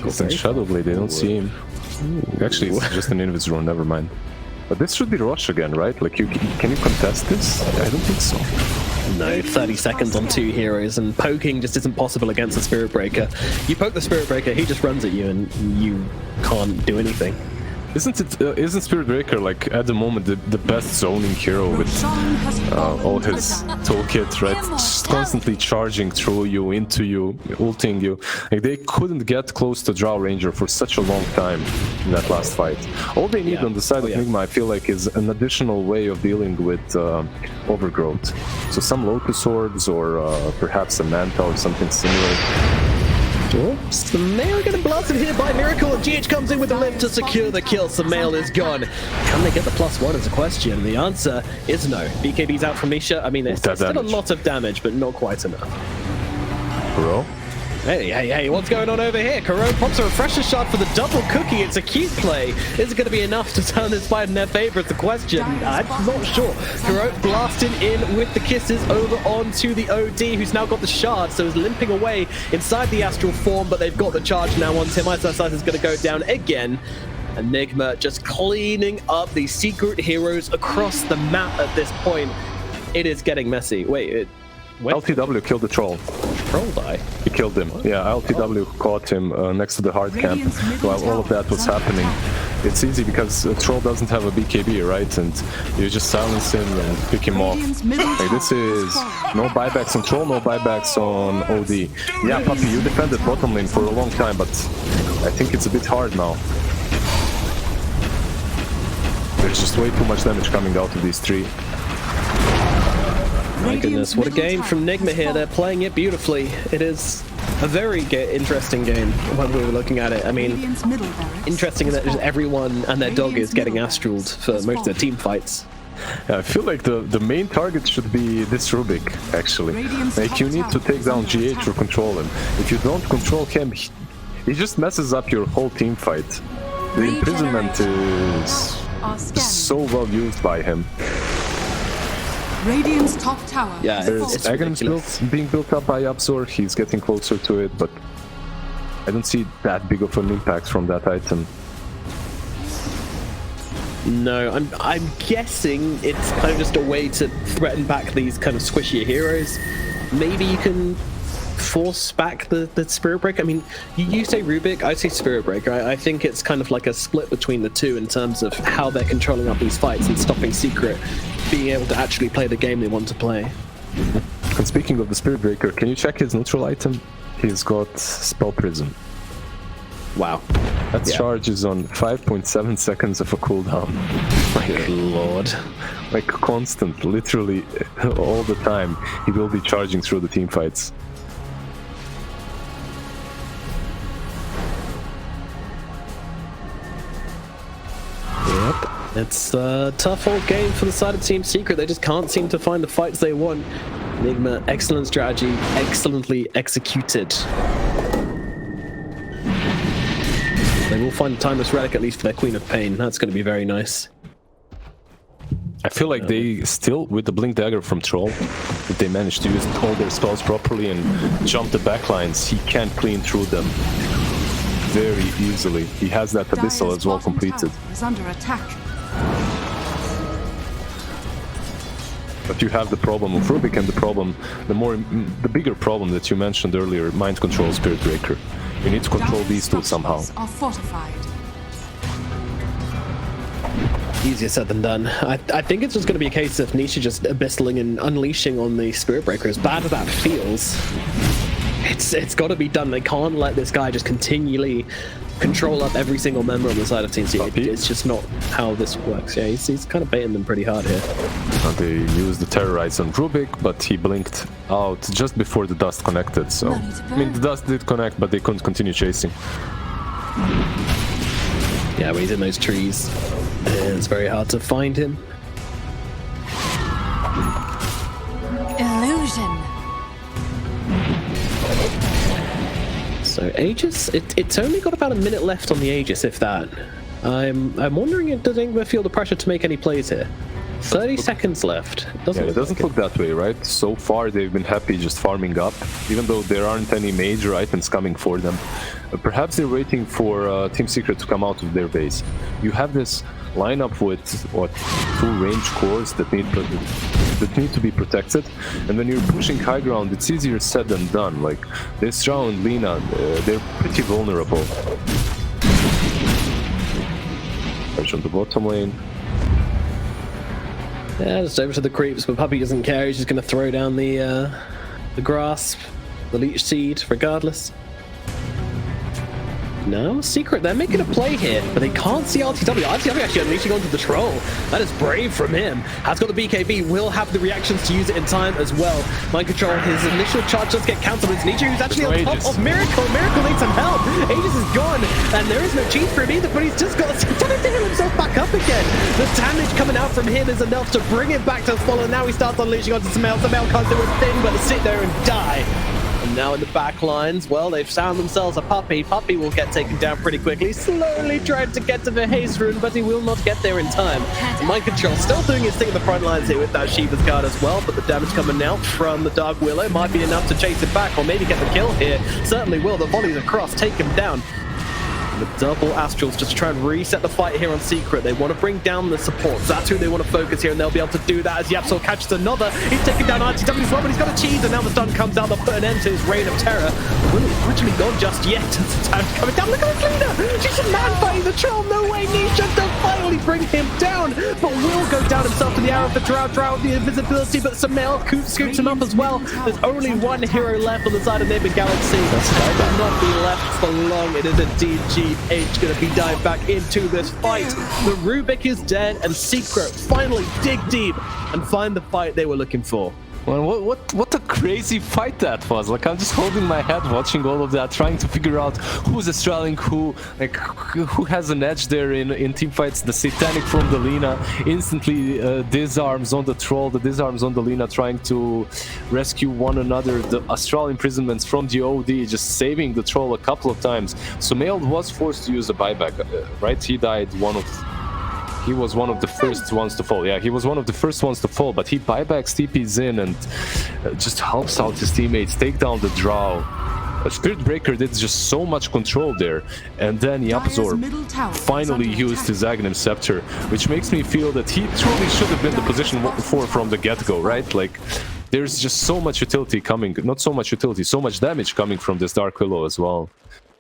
It's in Shadowblade, they don't see him. Actually, it's just an invis rune, never mind. But this should be Rosh again, right? Like, can you contest this? I don't think so. No, 30 seconds on 2 heroes, and poking just isn't possible against the Spirit Breaker. You poke the Spirit Breaker, he just runs at you, and you can't do anything. Isn't Spirit Breaker, like, at the moment the best zoning hero with all his toolkit, right? Just constantly charging through you, into you, ulting you. Like, they couldn't get close to Drow Ranger for such a long time in that last fight. All they need on the side of Enigma, I feel like, is an additional way of dealing with Overgrowth. So some Lotus Swords, or perhaps a Manta or something similar. Samael getting blasted here by Miracle, and GH comes in with the lift to secure the kill. Samael is gone. Can they get the +1 is a question. The answer is no. BKB's out from Nisha. I mean, there's still a lot of damage, but not quite enough. Bro? Hey, what's going on over here? Kuro pops a refresher shot for the double cookie. It's a cute play. Is it going to be enough to turn this fight in their favor? It's the question. I'm not sure. Kuro blasting in with the kisses over onto the OD, who's now got the shard, so is limping away inside the Astral form, but they've got the charge now on him. Ice is going to go down again. Enigma just cleaning up the secret heroes across the map at this point. It is getting messy. Wait, LTW killed the troll. Troll die? He killed him. Yeah, LTW caught him next to the hard camp while all of that was happening. It's easy because a troll doesn't have a BKB, right? And you just silence him and pick him off. Like, this is no buybacks on troll, no buybacks on OD. Yeah, Puppy, you defended bottom lane for a long time, but I think it's a bit hard now. There's just way too much damage coming out of these 3. My goodness, what a game from Nigma here. They're playing it beautifully. It is a very interesting game when we were looking at it. I mean, interesting that just everyone and their dog is getting astraled for most of their team fights. I feel like the main target should be this Rubik, actually. Like, you need to take down GH or control him. If you don't control him, he just messes up your whole team fight. The imprisonment is so well used by him. Radiant's top tower. Yeah, there's Aghan's being built up by Absor. He's getting closer to it, but I don't see that big of an impact from that item. No, I'm guessing it's kind of just a way to threaten back these kind of squishier heroes. Maybe you can force back the Spirit Breaker. I mean, you say Rubik, I say Spirit Breaker. I think it's kind of like a split between the two in terms of how they're controlling up these fights and stopping Secret being able to actually play the game they want to play. And speaking of the Spirit Breaker, can you check his neutral item? He's got Spell Prism. Wow. That charge is on 5.7 seconds of a cooldown. My lord. Like constant, literally all the time, he will be charging through the team fights. Yep. It's a tough old game for the side of Team Secret. They just can't seem to find the fights they want. Enigma, excellent strategy, excellently executed. They will find a Timeless Relic at least for their Queen of Pain. That's going to be very nice. I feel like they still, with the Blink Dagger from Troll, if they manage to use all their spells properly and jump the backlines, he can clean through them very easily. He has that Abyssal as well completed. Is under attack. But you have the problem of Rubik and the bigger problem that you mentioned earlier, Mind Control, Spirit Breaker. You need to control these two somehow. Are fortified. Easier said than done. I think it's just going to be a case of Nisha just abyssaling and unleashing on the Spirit Breaker. As bad as that feels, it's got to be done. They can't let this guy just continually control up every single member on the side of Team C. It's just not how this works. Yeah, he's kind of baiting them pretty hard here. They used the Terrorize on Rubik, but he blinked out just before the dust connected. So, I mean, the dust did connect, but they couldn't continue chasing. Yeah, but he's in those trees. It's very hard to find him. Illusion. So Aegis, it's only got about a minute left on the Aegis, if that. I'm wondering if does Enigma feel the pressure to make any plays here? 30 seconds left. It doesn't look that way, right? So far they've been happy just farming up, even though there aren't any major items coming for them. Perhaps they're waiting for Team Secret to come out of their base. You have this lineup with two range cores that need to be protected, and when you're pushing high ground, it's easier said than done. Like this Drow and Lina, they're pretty vulnerable. Push on the bottom lane. Yeah, just over to the creeps, but Puppy doesn't care. He's just going to throw down the grasp, the leech seed, regardless. No, Secret, they're making a play here, but they can't see RTW. RTW actually unleashing onto the Troll. That is brave from him. Has got the BKB, will have the reactions to use it in time as well. Mind Control, his initial charge does get cancelled. It's Nisha who's actually on top of Miracle. Miracle needs some help. Aegis is gone, and there is no cheat for him either, but he's just got to himself back up again. The damage coming out from him is enough to bring it back to the follow. Now he starts unleashing onto Samel. Samel can't do a thing but to sit there and die. And now in the back lines, well, they've found themselves a Puppy. Puppy will get taken down pretty quickly. Slowly trying to get to the haste rune, but he will not get there in time. Mind Control still doing his thing in the front lines here with that Shiva's guard as well, but the damage coming out from the Dark Willow might be enough to chase it back or maybe get the kill here. Certainly will. The volleys across take him down. The double Astrals just to try and reset the fight here on Secret. They want to bring down the supports. That's who they want to focus here, and they'll be able to do that as Yapsor catches another. He's taking down RTW as well, but he's got a cheese, and now the stun comes out. They'll put an end to his reign of terror. Will he actually gone just yet? As the time's coming down. Look at this Lina! She's a man fighting the Troll. No way, Nisha to finally bring him down, but will go down himself to the arrow of the Drow. Drow with the invisibility, but Samel scoops him up as well. There's only one hero left on the side of Neighbor Galaxy. That will not be left for long. It is indeed GH going to be dived back into this fight. The Rubik is dead, and Secret finally dig deep and find the fight they were looking for. Well, what a crazy fight that was. Like, I'm just holding my head watching all of that, trying to figure out who's Australian, who has an edge there in team fights. The Satanic from the Lina instantly disarms on the Troll, the disarms on the Lina, trying to rescue one another. The astral imprisonments from the OD, just saving the Troll a couple of times. So Mail was forced to use a buyback, right? He died He was one of the first ones to fall. Yeah, he was one of the first ones to fall, but he buybacks, TPs in, and just helps out his teammates take down the Drow. Spirit Breaker did just so much control there, and then Yapzor finally used his Aghanim Scepter, which makes me feel that he truly should have been the position 4 from the get-go, right? Like, there's just so much utility coming, not so much utility, so much damage coming from this Dark Willow as well.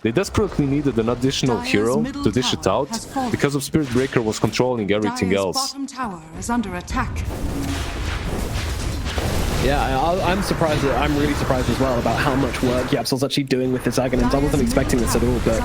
They desperately needed an additional hero to dish it out, because of Spirit Breaker was controlling everything else. Bottom tower is under attack. Yeah, I'm surprised. I'm really surprised as well about how much work Yapsol's actually doing with his Aghanims. I wasn't expecting this at all, but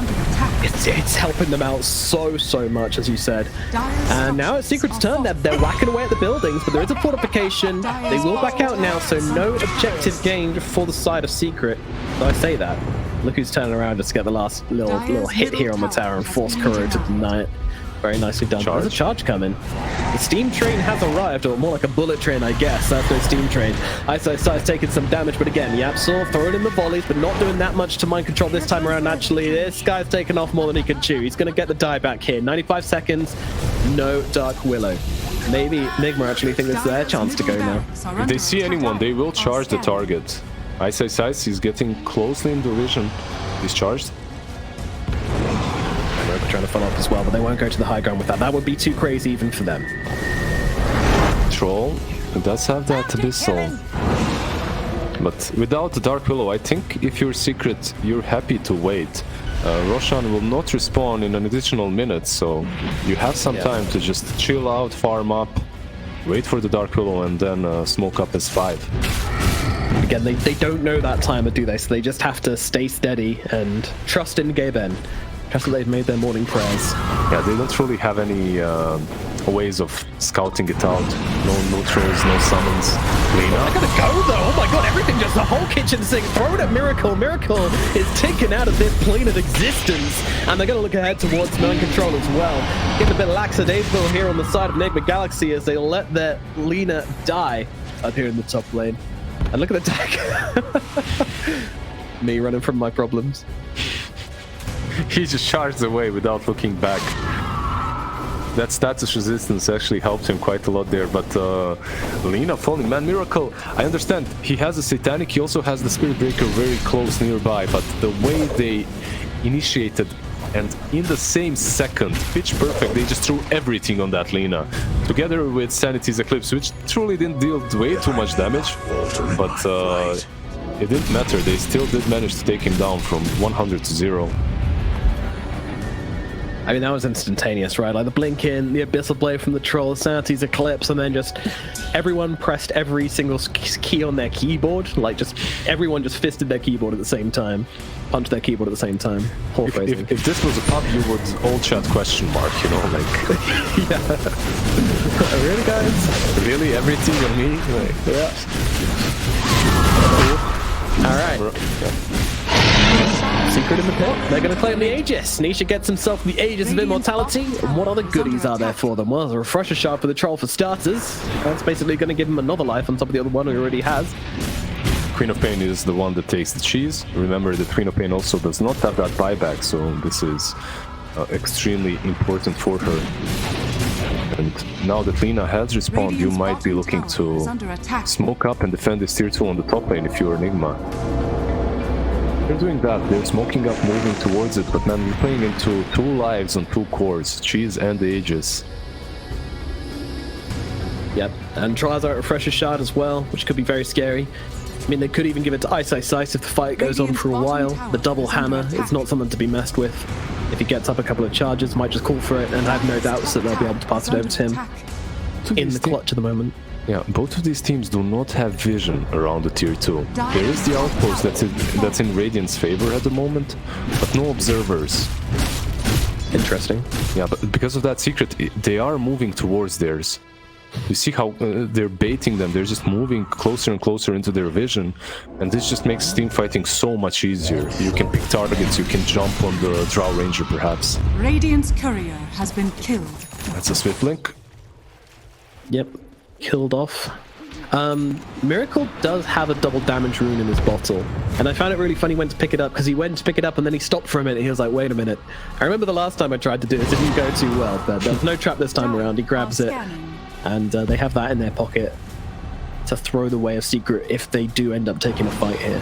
it's helping them out so much, as you said. And now it's Secret's turn. They're whacking away at the buildings, but there is a fortification. They will back out now, so no objective gained for the side of Secret. So I say that. Look who's turning around just to get the last little hit here on the tower and force Kuro to deny it. Very nicely done. There's a charge coming. The steam train has arrived, or more like a bullet train, I guess. That's no steam train. Ice taking some damage, but again, Yapsor throwing in the volleys, but not doing that much to mind control this time around. Actually, this guy's taken off more than he can chew. He's going to get the die back here. 95 seconds, no Dark Willow. Maybe Nigma actually think it's their chance to go now. If they see anyone, they will charge the target. Ice, he's getting closely in the vision. He's charged. Trying to follow up as well, but they won't go to the high ground with that. That would be too crazy even for them. Troll does have that Abyssal. But without the Dark Willow, I think if you're Secret, you're happy to wait. Roshan will not respawn in an additional minute, so you have some time to just chill out, farm up, wait for the Dark Willow, and then smoke up as 5. Again, they don't know that timer, do they? So they just have to stay steady and trust in Gaben. Trust that they've made their morning prayers. Yeah, they don't really have any ways of scouting it out. No neutrals, no summons. Lina. I gotta go though. Oh my god, everything just the whole kitchen sink. Throw it at Miracle. Miracle is taken out of this plane of existence. And they're gonna look ahead towards Mind Control as well. Getting a bit lackadaisical here on the side of Enigma Galaxy as they let their Lina die up here in the top lane. And look at the deck. Me running from my problems. He just charged away without looking back. That status resistance actually helped him quite a lot there, but Lina falling. Man, Miracle, I understand, he has a Satanic, he also has the Spirit Breaker very close nearby, but the way they initiated, and in the same second, pitch perfect, they just threw everything on that Lina. Together with Sanity's Eclipse, which truly didn't deal way too much damage, but it didn't matter, they still did manage to take him down from 100 to 0. I mean, that was instantaneous, right? Like the blink in, the Abyssal Blade from the Troll, Sanity's Eclipse, and then just everyone pressed every single key on their keyboard. Like just everyone just fisted their keyboard at the same time, punched their keyboard at the same time. If this was a pub, you would all chat question mark, you know, like... Yeah. Really, guys? Really? Everything on me? Like, yeah. All right. Yeah. Secret in the pit. They're going to claim the Aegis. Nisha gets himself the Aegis of Immortality. And what other goodies are there for them? Well, there's a refresher shard for the Troll for starters. That's basically going to give him another life on top of the other one he already has. Queen of Pain is the one that takes the cheese. Remember that Queen of Pain also does not have that buyback, so this is extremely important for her. And now that Lina has respawned, you might be looking to smoke up and defend this tier 2 on the top lane if you're Enigma. They're doing that, they're smoking up, moving towards it, but man, we're playing into 2 lives on 2 cores, Cheese and the Aegis. Yep, and tries out a refresher shard as well, which could be very scary. I mean, they could even give it to Ice if the fight goes on for a while. The double hammer is not something to be messed with. If he gets up a couple of charges, might just call for it, and I have no doubts that they'll be able to pass it over to him in the clutch at the moment. Yeah, both of these teams do not have vision around the tier 2. There is the outpost that's in Radiant's favor at the moment, but no observers. Interesting. Yeah, but because of that Secret, they are moving towards theirs. You see how they're baiting them. They're just moving closer and closer into their vision, and this just makes team fighting so much easier. You can pick targets, you can jump on the Drow Ranger perhaps. Radiant's courier has been killed. That's a swift link. Yep, killed off. Miracle does have a double damage rune in his bottle, and I found it really funny when to pick it up, because he went to pick it up and then he stopped for a minute. He was like, wait a minute. I remember the last time I tried to do it, it didn't go too well, but there's no trap this time around. He grabs it, and they have that in their pocket to throw the way of Secret if they do end up taking a fight here.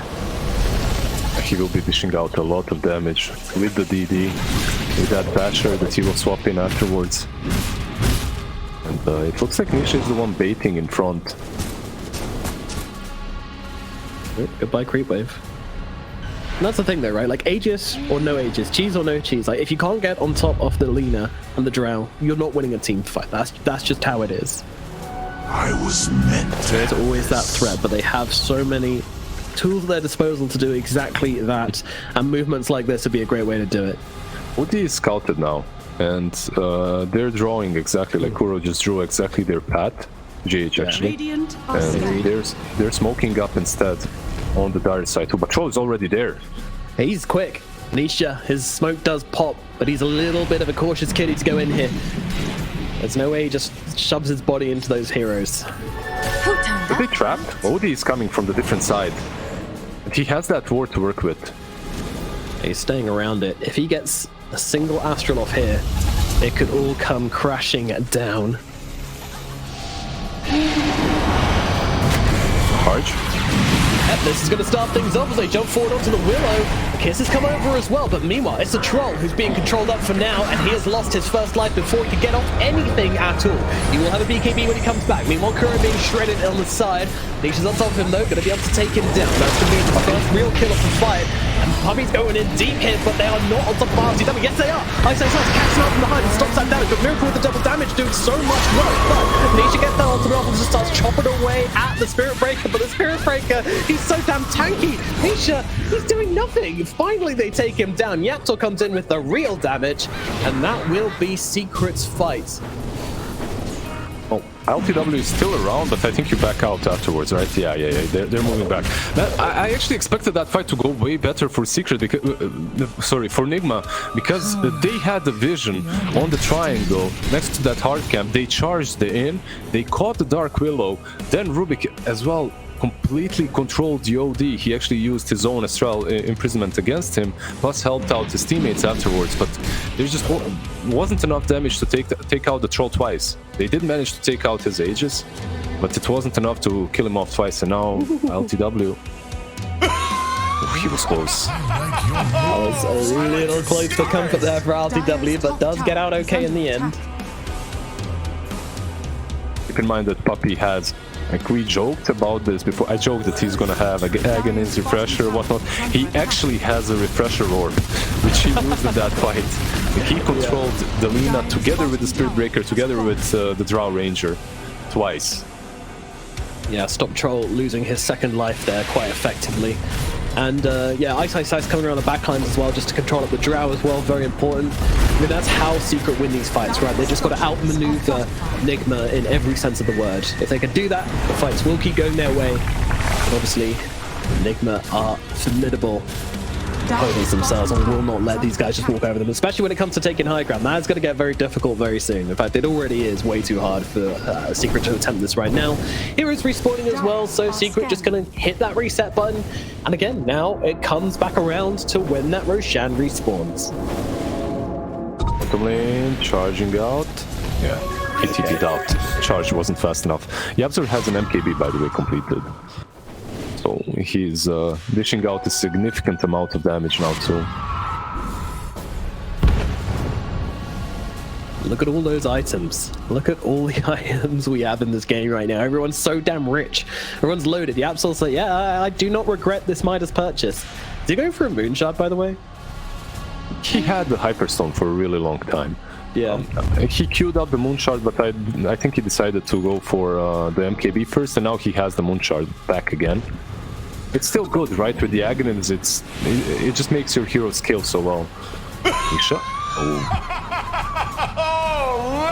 He will be dishing out a lot of damage with the DD, with that basher that he will swap in afterwards. And it looks like Nisha is the one baiting in front. Goodbye creep wave. And that's the thing though, right? Like Aegis or no Aegis, cheese or no cheese. Like if you can't get on top of the Lina and the Drow, you're not winning a team fight. That's just how it is. I was meant to. There's always that threat, but they have so many tools at their disposal to do exactly that, and movements like this would be a great way to do it. OGA is scouted now, and they're drawing exactly like Kuro just drew exactly their path. GH actually, and they're smoking up instead on the direct side too. But Troll is already there. He's quick. Nisha, his smoke does pop, but he's a little bit of a cautious kitty to go in here. There's no way he just shoves his body into those heroes. A bit trapped. OGA is coming from the different side. And he has that ward to work with. He's staying around it. If he gets a single Astral off here, it could all come crashing down. Harge. Yep, this is going to start things off as they jump forward onto the Willow. The Kiss has come over as well, but meanwhile, it's a Troll who's being controlled up for now, and he has lost his first life before he can get off anything at all. He will have a BKB when he comes back. Meanwhile, Kuro being shredded on the side. Nisha's on top of him though, going to be able to take him down. That's going to be the first real kill of the fight. And Puppy's going in deep here, but they are not on top of RTW. Yes, they are. Ice catches up from behind and stops that damage, but Miracle with the double damage doing so much work. But Nisha gets that ultimate off and just starts chopping away at the Spirit Breaker, but the Spirit Breaker, he's so damn tanky. Nisha, he's doing nothing. Finally, they take him down. Yaptor comes in with the real damage, and that will be Secret's fight. Oh, LTW is still around, but I think you back out afterwards, right? Yeah, they're moving back. I actually expected that fight to go way better for Secret, because, for Nigma, because they had the vision on the triangle next to that hard camp. They charged in, they caught the Dark Willow, then Rubik as well completely controlled the OD. He actually used his own Astral imprisonment against him, plus helped out his teammates afterwards, but there just wasn't enough damage to take out the Troll twice. They did manage to take out his Aegis, but it wasn't enough to kill him off twice, and now LTW. Oh, he was close. That was a little close for comfort there for LTW, but does get out okay in the end. Keep in mind that Puppy has, like, we joked about this before. I joked that he's gonna have an Aghanim refresher or whatnot. He actually has a refresher orb, which he used in that fight. He controlled the Lina together with the Spirit Breaker, together with the Drow Ranger, twice. Yeah, stop Troll losing his second life there quite effectively. And yeah, Ice coming around the backlines as well, just to control up the Drow as well, very important. I mean, that's how Secret win these fights, right? They just got to outmaneuver Nigma in every sense of the word. If they can do that, the fights will keep going their way. But obviously, Nigma are formidable opponents themselves and will not let these guys just walk over them, especially when it comes to taking high ground. That's going to get very difficult very soon. In fact, it already is way too hard for Secret to attempt this right now. Heroes respawning as well, so Secret just going to hit that reset button. And again, now it comes back around to when that Roshan respawns. Bottom lane, charging out. Yeah, he TP'd out. Charge wasn't fast enough. Yapzor has an MKB, by the way, completed. So he's dishing out a significant amount of damage now too. Look at all those items. Look at all the items we have in this game right now. Everyone's so damn rich. Everyone's loaded. The Absol's like, yeah, I do not regret this Midas purchase. Is he going for a Moonshot, by the way? He had the Hyperstone for a really long time. Yeah. He queued up the Moonshard, but I think he decided to go for the MKB first, and now he has the Moonshard back again. It's still good, right? With the Aghanims, it just makes your hero scale so well. Nisha? Oh.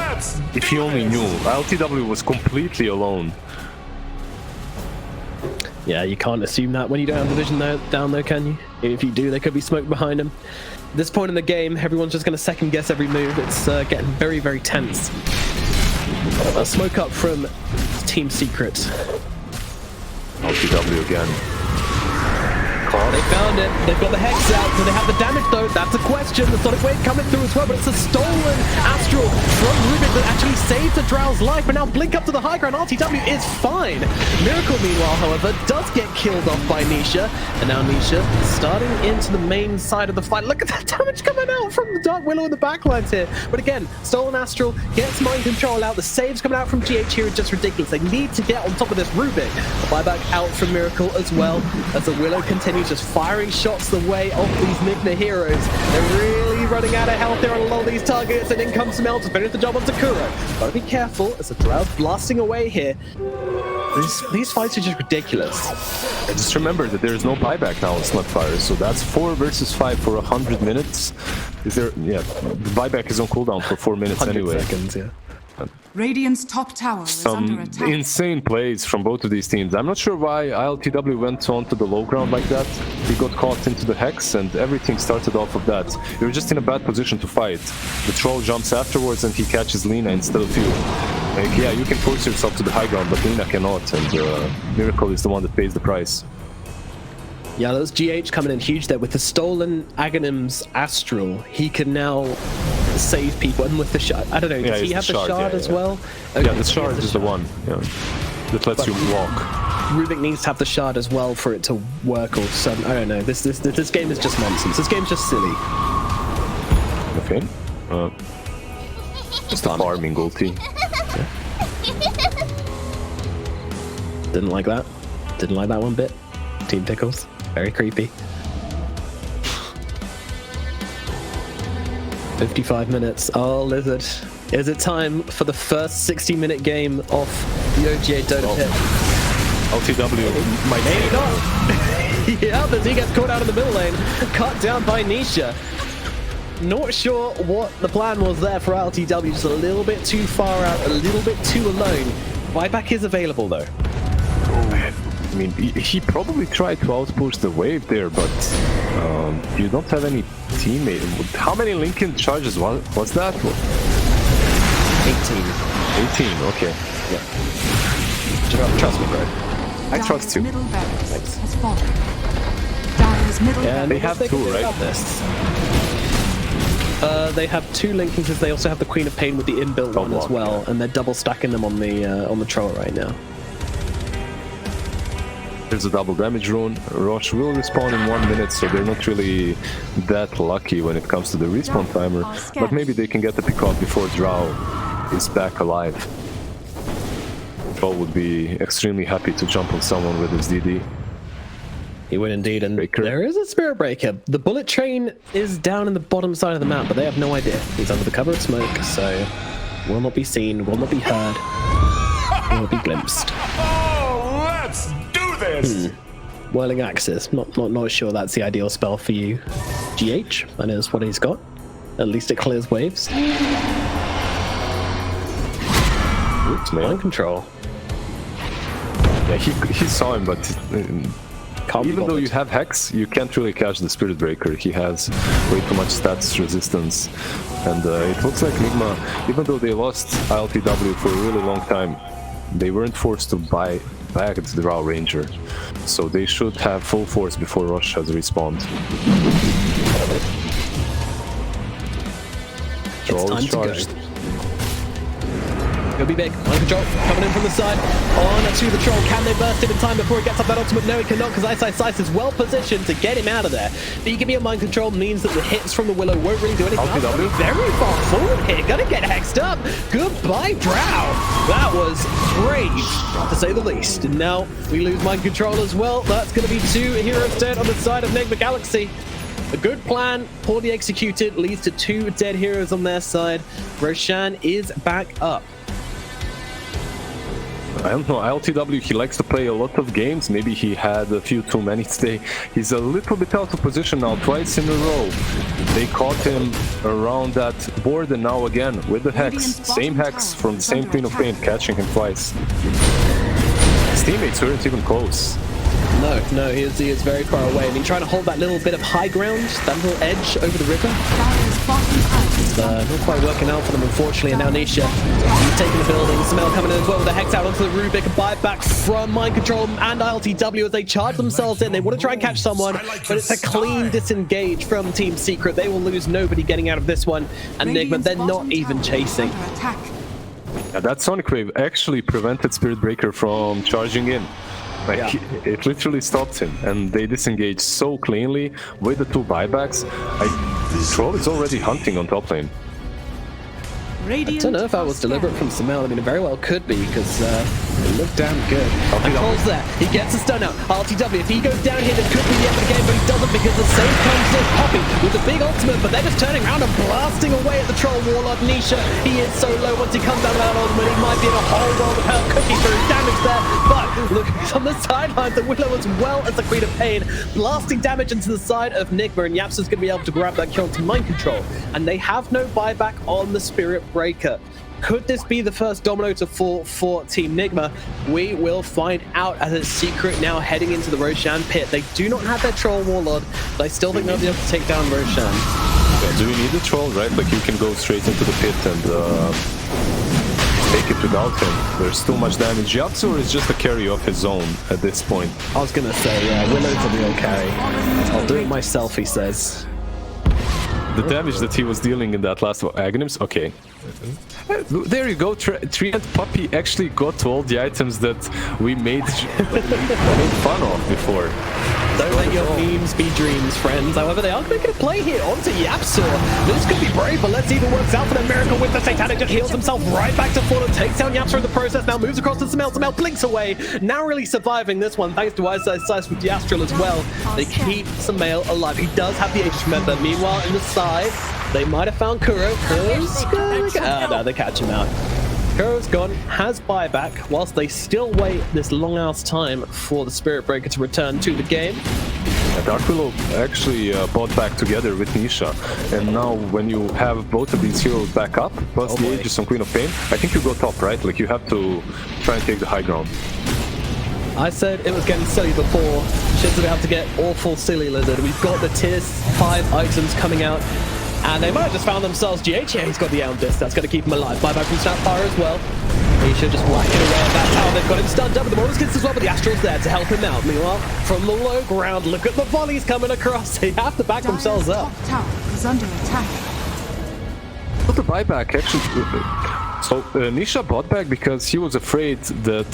Let's If he only knew. LTW was completely alone. Yeah, you can't assume that when you don't have the vision down there, can you? If you do, there could be smoke behind him. At this point in the game, everyone's just going to second guess every move. It's getting very, very tense. A smoke up from Team Secret. LTW again. They found it. They've got the Hex out. Do they have the damage though? That's a question. The Sonic Wave coming through as well, but it's a stolen Astral from Rubik that actually saved the Drow's life. But now Blink up to the high ground. RTW is fine. Miracle, meanwhile, however, does get killed off by Nisha. And now Nisha starting into the main side of the fight. Look at that damage coming out from the Dark Willow in the backlines here. But again, stolen Astral gets mind control out. The saves coming out from GH here are just ridiculous. They need to get on top of this Rubik. A buyback out from Miracle as well as the Willow continues just firing shots the way of these Nigma heroes. They're really running out of health there on a lot of these targets, and in comes Mel to finish the job on Takuro. Gotta be careful as the Drow blasting away here. These fights are just ridiculous. And just remember that there is no buyback now on Slugfire, so that's 4 versus 5 for 100 minutes. Is there? Yeah, the buyback is on cooldown for 4 minutes anyway. Seconds, yeah. Radiant's top tower is under attack. Insane plays from both of these teams. I'm not sure why ILTW went onto the low ground like that. He got caught into the Hex and everything started off of that. You're just in a bad position to fight. The troll jumps afterwards and he catches Lina instead of you. Like, yeah, you can force yourself to the high ground, but Lina cannot, and Miracle is the one that pays the price. Yeah, those GH coming in huge there with the stolen Aghanim's Astral. He can now save people, and with the shard, I don't know, does he have the shard as well? Okay, yeah, the shard is the one that lets you walk. Rubik needs to have the shard as well for it to work, or some, I don't know. This game is just nonsense. This game's just silly. Okay. Just a farming ulti. Yeah. Didn't like that. Didn't like that one bit. Team Pickles. Very creepy. 55 minutes. Oh, Lizard. Is it time for the first 60-minute game of the OGA Dota pit? LTW might maybe not. Yeah, as he gets caught out in the middle lane, cut down by Nisha. Not sure what the plan was there for LTW. Just a little bit too far out, a little bit too alone. Buyback is available though. I mean, he probably tried to outpush the wave there, but you don't have any teammate. How many Lincoln charges was that? 18. 18, okay. Yeah. Trust me, bro. I trust you. Middle barracks has fallen. Dire's middle Yeah, they have two, right? They have 2 Lincoln because they also have the Queen of Pain with the inbuilt one as well, and they're double stacking them on the troll right now. There's a double damage rune. Roche will respawn in 1 minute, so they're not really that lucky when it comes to the respawn timer. But maybe they can get the pick off before Drow is back alive. Drow would be extremely happy to jump on someone with his DD. He would indeed, and there is a Spirit Breaker. The bullet train is down in the bottom side of the map, but they have no idea. He's under the cover of smoke, so will not be seen, will not be heard, will be glimpsed. Oh, let's do this! Whirling Axis. Not sure that's the ideal spell for you. GH, that is what he's got. At least it clears waves. Oops, Mind control. Yeah, he saw him, but even though you have Hex, you can't really catch the Spirit Breaker. He has way too much stats resistance. And it looks like Nigma, even though they lost ILTW for a really long time, they weren't forced to buy back the Drow Ranger. So they should have full force before Roche has respawned. Troll is charged. He'll be big. Mind control coming in from the side. On to the troll. Can they burst in time before he gets up that ultimate? No, he cannot, because Ice is well positioned to get him out of there. But you can be a mind control means that the hits from the Willow won't really do anything. Very far forward here. Gonna get hexed up. Goodbye, Drow. That was brave, to say the least. And now we lose mind control as well. That's going to be 2 heroes dead on the side of Nigma Galaxy. A good plan, poorly executed, leads to 2 dead heroes on their side. Roshan is back up. I don't know, ILTW, he likes to play a lot of games. Maybe he had a few too many today. He's a little bit out of position now, twice in a row. They caught him around that board, and now again with the Hex. Same Hex from the same Queen of Pain, catching him twice. His teammates weren't even close. No, he is very far away. I mean, trying to hold that little bit of high ground, that little edge over the river. It's not quite working out for them, unfortunately. And now Nisha, he's taking the building. Smell coming in as well with the Hex out onto the Rubik. Buyback from Mind Control and ILTW as they charge themselves in. They want to try and catch someone, but it's a clean disengage from Team Secret. They will lose nobody getting out of this one. And Enigma, they're not even chasing. Yeah, that Sonic Wave actually prevented Spirit Breaker from charging in. Like, it literally stopped him, and they disengaged so cleanly with the 2 buybacks. Troll is already hunting on top lane. I don't know if that was deliberate from Samel. I mean, it very well could be, because it looked damn good. And Troll's there. He gets a stun out. RTW, if he goes down here, this could be the end of the game, but he doesn't, because the same comes in Poppy with a big ultimate, but they're just turning around and blasting away at the Troll Warlord. Nisha, he is so low. Once he comes down with that ultimate, he might be in a whole world of hell. Cookie through damage there, but look, he's on the sidelines. The Willow as well as the Queen of Pain, blasting damage into the side of Nigma, and Yaps is going to be able to grab that kill to Mind Control. And they have no buyback on the Spirit Breaker. Could this be the first domino to fall for Team Nigma? We will find out, as it's Secret now heading into the Roshan pit. They do not have their Troll Warlord, but I still think they'll be able to take down Roshan. Yeah, do we need the Troll, right? Like, you can go straight into the pit and take it without him. There's too much damage. Yapsur is just a carry of his own at this point. I was gonna say, yeah, Willow's a real carry. I'll do it myself, he says. The damage that he was dealing in that last Aghanims, okay. There you go, Treant Puppy actually got to all the items that we made fun of before. Don't let your memes be dreams, friends. However, they are making a play here onto Yapsur. This could be brave, but let's see if it works out for them. Miracle with the Satanic just heals himself right back to full and takes down Yapsur in the process. Now moves across to Samel. Samel blinks away. Now really surviving this one thanks to Ice with the Astral as well. They keep Samel alive. He does have the Aegis, remember. Meanwhile, in the side, they might have found Kuro. Kuro's gonna... no, they catch him out. Kuro's gone, has buyback, whilst they still wait this long ass time for the Spirit Breaker to return to the game. Yeah, Dark Willow actually bought back together with Nisha, and now when you have both of these heroes back up, plus the Aegis on Queen of Pain, I think you go top, right? Like, you have to try and take the high ground. I said it was getting silly before. Shit's about to get awful silly, Lizard. We've got the tier 5 items coming out. And they might have just found themselves GH. Yeah, he's got the Elm Disc. That's going to keep him alive. Buyback from Snapfire as well. Nisha just whacking away at that tower. They've got him stunned up with the Morris as well, but the Astral's there to help him out. Meanwhile, from the low ground, look at the volleys coming across. They have to back themselves up. Tower is under attack. But the buyback actually... So Nisha bought back because he was afraid that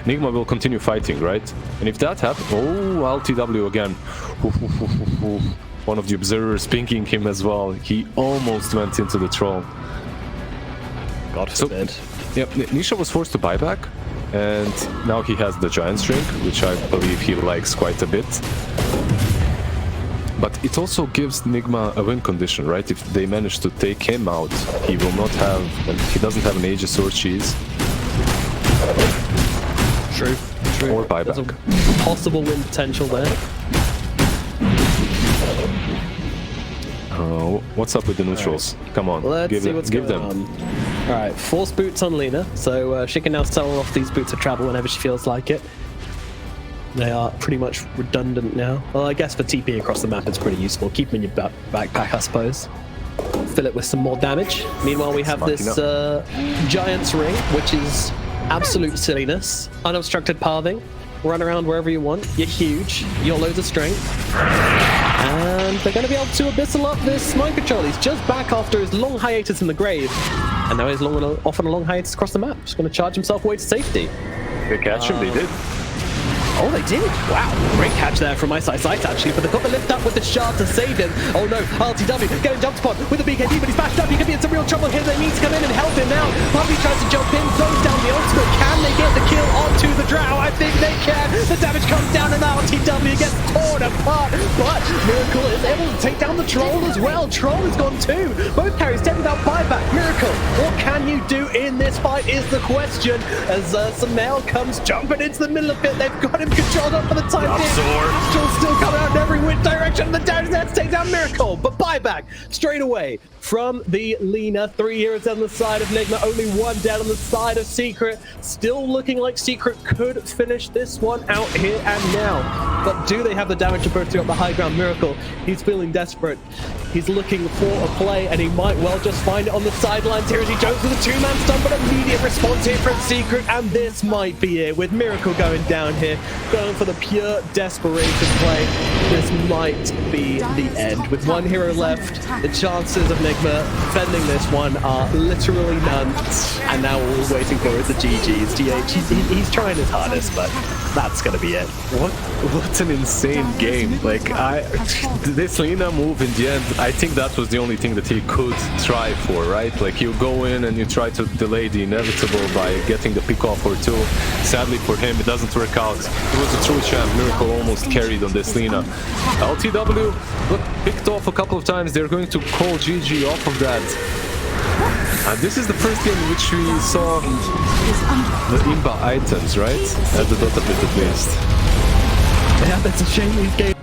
Nigma will continue fighting, right? And if that happens... Oh, LTW again. One of the observers pinking him as well. He almost went into the Troll. God forbid. So, yeah, Nisha was forced to buy back, and now he has the Giant's Drink, which I believe he likes quite a bit. But it also gives Nigma a win condition, right? If they manage to take him out, he will not have... He doesn't have an Aegis or Cheese. True. Or buyback. There's a possible win potential there. What's up with the neutrals? Right. Come on, let's see what's give going them. On. All right, force boots on Lina, so she can now sell off these boots of travel whenever she feels like it. They are pretty much redundant now. Well, I guess for TP across the map, it's pretty useful. Keep them in your backpack, I suppose. Fill it with some more damage. Meanwhile, we have this Giant's Ring, which is absolute silliness. Unobstructed pathing. Run around wherever you want. You're huge. You're loads of strength. And they're going to be able to abyssal up this Mind Control. He's just back after his long hiatus in the grave. And now he's off on a long hiatus across the map. Just going to charge himself away to safety. They catch him, they did. Oh, they did? Wow, great catch there from Ice actually, but they've got the lift up with the shard to save him. Oh no, RTW getting jump spot with the BKB, but he's bashed up. He could be in some real trouble here. They need to come in and help him out. Puppy tries to jump in, throws down the ultimate. Can they get the kill on to the Drow? I think they can. The damage comes down and LTW gets torn apart, but Miracle is able to take down the Troll as well. Troll has gone too. Both carries dead without buyback. Miracle, what can you do in this fight is the question, as Samael comes jumping into the middle of it. They've got him controlled up for the time being. Astral's still coming out in every which direction. The damage there to take down Miracle, but buyback straight away from the Lina. 3 heroes on the side of Nigma, only 1 down on the side of Secret. Still looking like Secret could finish this one out here and now. But do they have the damage to burst through up the high ground? Miracle, he's feeling desperate. He's looking for a play, and he might well just find it on the sidelines here as he jumps with a 2-man stun, but immediate response here from Secret, and this might be it. With Miracle going down here, going for the pure desperation play, this might be the end. With 1 hero left, the chances of Nigma defending this one are literally none, and now all we're waiting for is the GG's. GH, he's trying his hardest, but that's gonna be it. What an insane game. Like, this Lina move in the end, I think that was the only thing that he could try for, right? Like, you go in and you try to delay the inevitable by getting the pick off or 2. Sadly for him, it doesn't work out. It was a true champ. Miracle almost carried on this Lina. LTW got picked off a couple of times. They're going to call GG off of that. This is the first game in which we saw the Imba items, right? At the Dota bit at least. Yeah, that's a shame these games